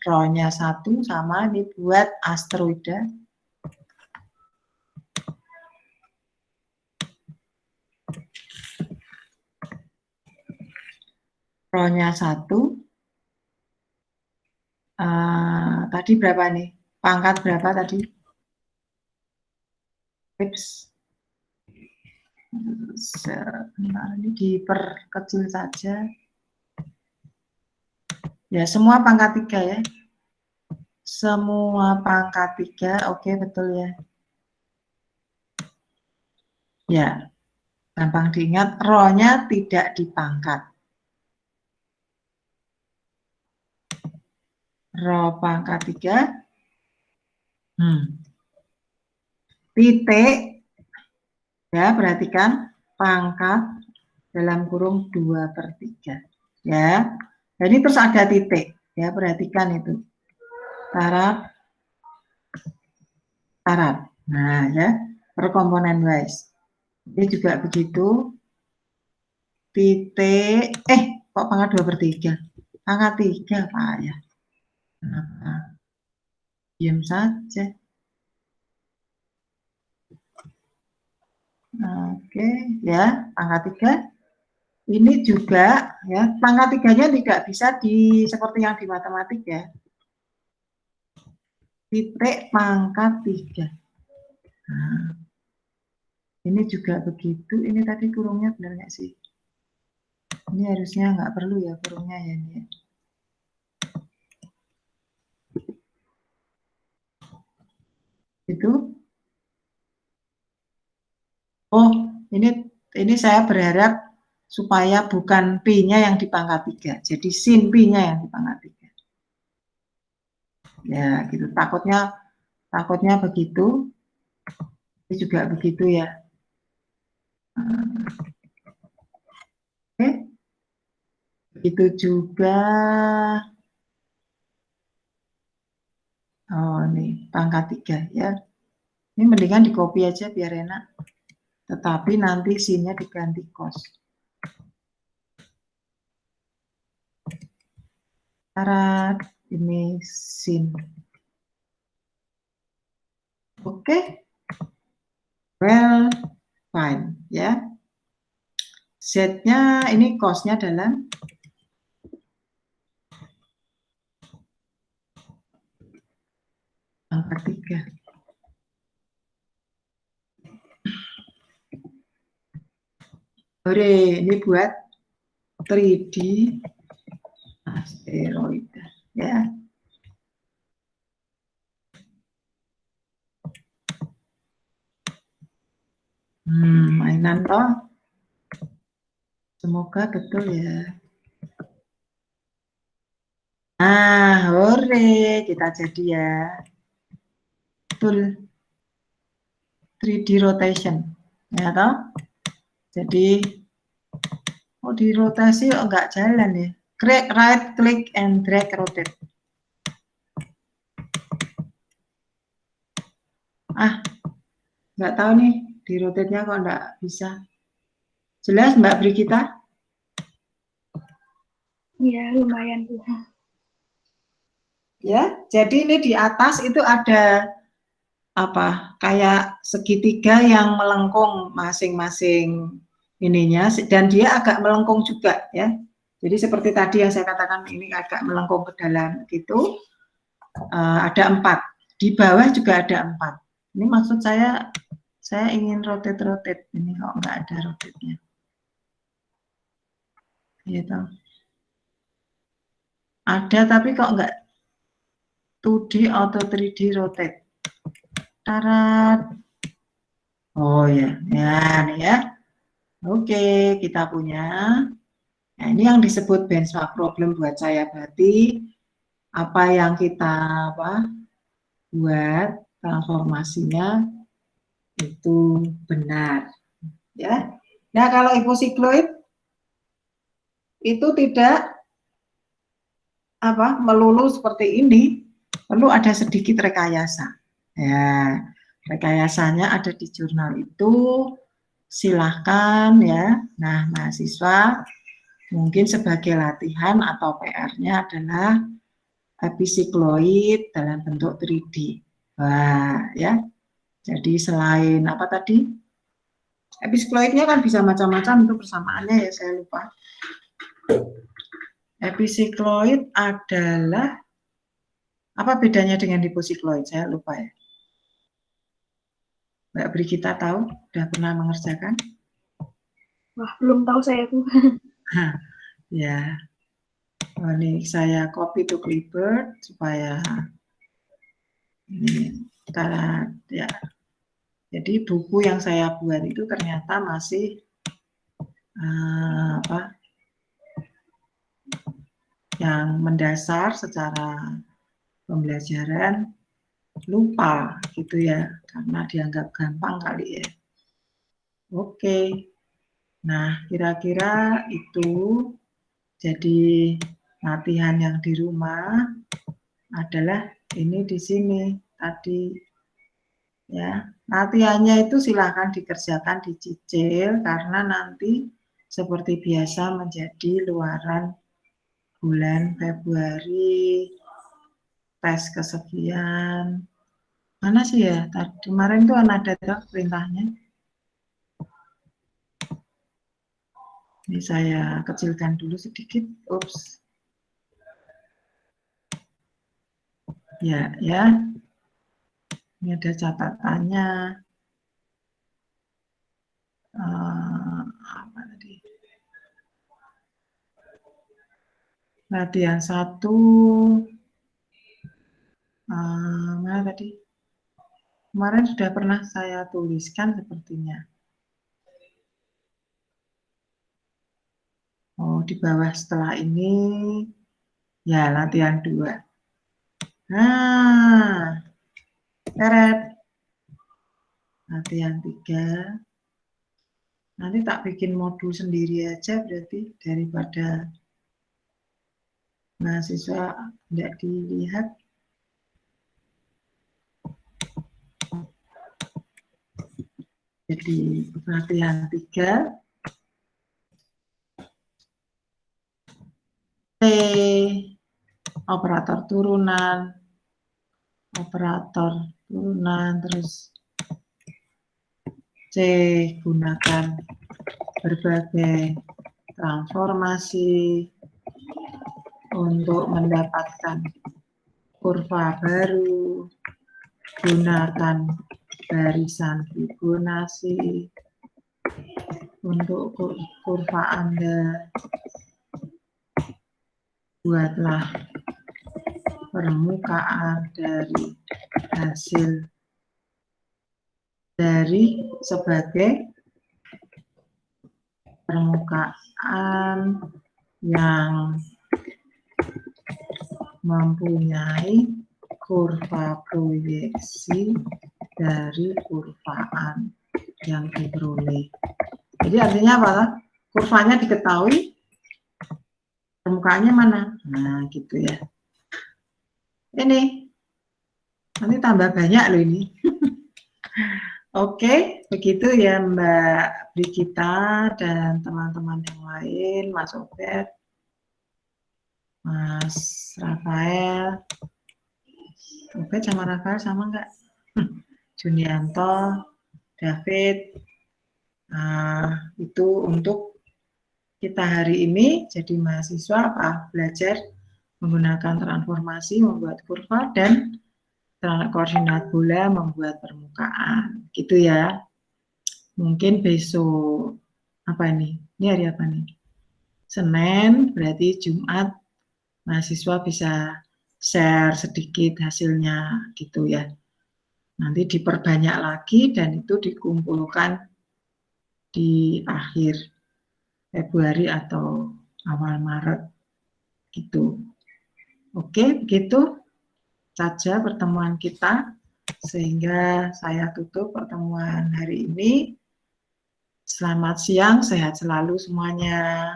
rho-nya 1 sama ini buat asteroida. Rho-nya 1. Tadi berapa nih? Pangkat berapa tadi? Tips. Sebentar, ini diperkecil saja. Ya, semua pangkat 3 ya. Semua pangkat 3, oke, betul ya. Ya, gampang diingat, rho-nya tidak dipangkat. Rho pangkat 3. Titik, ya, perhatikan, pangkat dalam kurung 2/3. Ya, jadi terus ada titik, ya, perhatikan itu. Taraf. Nah, ya, per komponen wise. Ini juga begitu. Titik, kok pangkat 2/3? Pangkat 3, Pak, ya. Kenapa? Diam saja. Oke, ya, pangkat 3. Ini juga, ya, pangkat 3-nya tidak bisa seperti yang di matematik, ya. Titik pangkat 3. Nah, ini juga begitu. Ini tadi kurungnya benar nggak sih? Ini harusnya nggak perlu ya kurungnya ya. Ini ya. Itu. Oh, ini saya berharap supaya bukan P-nya yang di pangkat 3. Jadi sin P-nya yang di pangkat 3. Ya, gitu. Takutnya begitu. Ini juga begitu ya. Oke. Itu juga. Oh, nih pangkat 3 ya. Ini mendingan di copy aja biar enak. Tetapi nanti sinnya diganti cos. Syarat ini sin. Oke. Well, fine ya. Z-nya ini cosnya dalam pangkat 3. Hore, ini buat 3D asteroida ya. Mainan toh. Semoga betul ya. Nah, hore, kita jadi ya. Betul. 3D rotation. Ya toh? Jadi dirotasi enggak jalan ya. Right click and drag rotate. Enggak tahu nih, di rotate-nya kok enggak bisa. Jelas Mbak Brigita? Iya, lumayan. Ya, jadi ini di atas itu ada apa? Kayak segitiga yang melengkung masing-masing ininya, dan dia agak melengkung juga ya. Jadi seperti tadi yang saya katakan, ini agak melengkung ke dalam gitu. Ada 4. Di bawah juga ada 4. Ini maksud saya ingin rotate. Ini kok nggak ada rotate-nya. Gitu. Ada tapi kok nggak 2D atau 3D rotate. Tarat. Oh ya, nih ya. Oke, kita punya. Nah, ini yang disebut benchmark problem buat saya berarti apa yang kita buat transformasinya itu benar, ya. Nah, kalau hiposikloid itu tidak melulu seperti ini, perlu ada sedikit rekayasa. Ya, rekayasanya ada di jurnal itu, silahkan ya. Nah, mahasiswa mungkin sebagai latihan atau PR-nya adalah episikloid dalam bentuk 3D. Wah, ya. Jadi selain apa tadi? Episikloidnya kan bisa macam-macam, itu persamaannya ya saya lupa. Episikloid adalah apa bedanya dengan hiposikloid? Saya lupa ya. Mbak Brigita tahu? Sudah pernah mengerjakan? Wah, belum tahu saya tuh. Ya. Oh, ini saya copy to clipboard supaya ini kita ya. Jadi buku yang saya buat itu ternyata masih yang mendasar secara pembelajaran lupa gitu ya, karena dianggap gampang kali ya. Oke. Nah, kira-kira itu jadi latihan yang di rumah adalah ini di sini tadi ya. Latihannya itu silahkan dikerjakan, dicicil karena nanti seperti biasa menjadi luaran bulan Februari, tes kesekian. Mana sih ya? Tadi kemarin tuh ada perintahnya. Ini saya kecilkan dulu sedikit. Ups. Ya, ya. Ini ada catatannya. Apa tadi? Latihan 1. Mana tadi? Kemarin sudah pernah saya tuliskan sepertinya. Oh, di bawah setelah ini ya latihan 2. Nah, teret. Latihan 3. Nanti tak bikin modul sendiri aja berarti daripada mahasiswa tidak dilihat. Jadi latihan 3. T, operator turunan, terus C, gunakan berbagai transformasi untuk mendapatkan kurva baru, gunakan barisan Fibonacci untuk kurva Anda, buatlah permukaan dari hasil dari sebagai permukaan yang mempunyai kurva proyeksi dari kurvaan yang diperoleh. Jadi artinya apa? Kurvanya diketahui, permukaannya mana? Nah, gitu ya. Ini nanti tambah banyak loh ini. Oke, begitu ya Mbak Brigita dan teman-teman yang lain, Mas Obed, Mas Rafael. Obed sama Rafael sama enggak? Junianto, David. Nah, itu untuk kita hari ini jadi mahasiswa belajar menggunakan transformasi, membuat kurva, dan koordinat bola membuat permukaan, gitu ya. Mungkin besok apa ini? Ini hari apa nih? Senin, berarti Jumat mahasiswa bisa share sedikit hasilnya, gitu ya. Nanti diperbanyak lagi dan itu dikumpulkan di akhir Februari atau awal Maret, gitu. Oke, begitu saja pertemuan kita. Sehingga saya tutup pertemuan hari ini. Selamat siang, sehat selalu semuanya.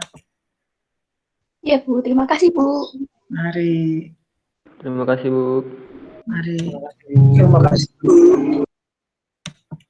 Ya Bu, terima kasih Bu. Mari, Terima kasih, Bu. mari. Terima kasih.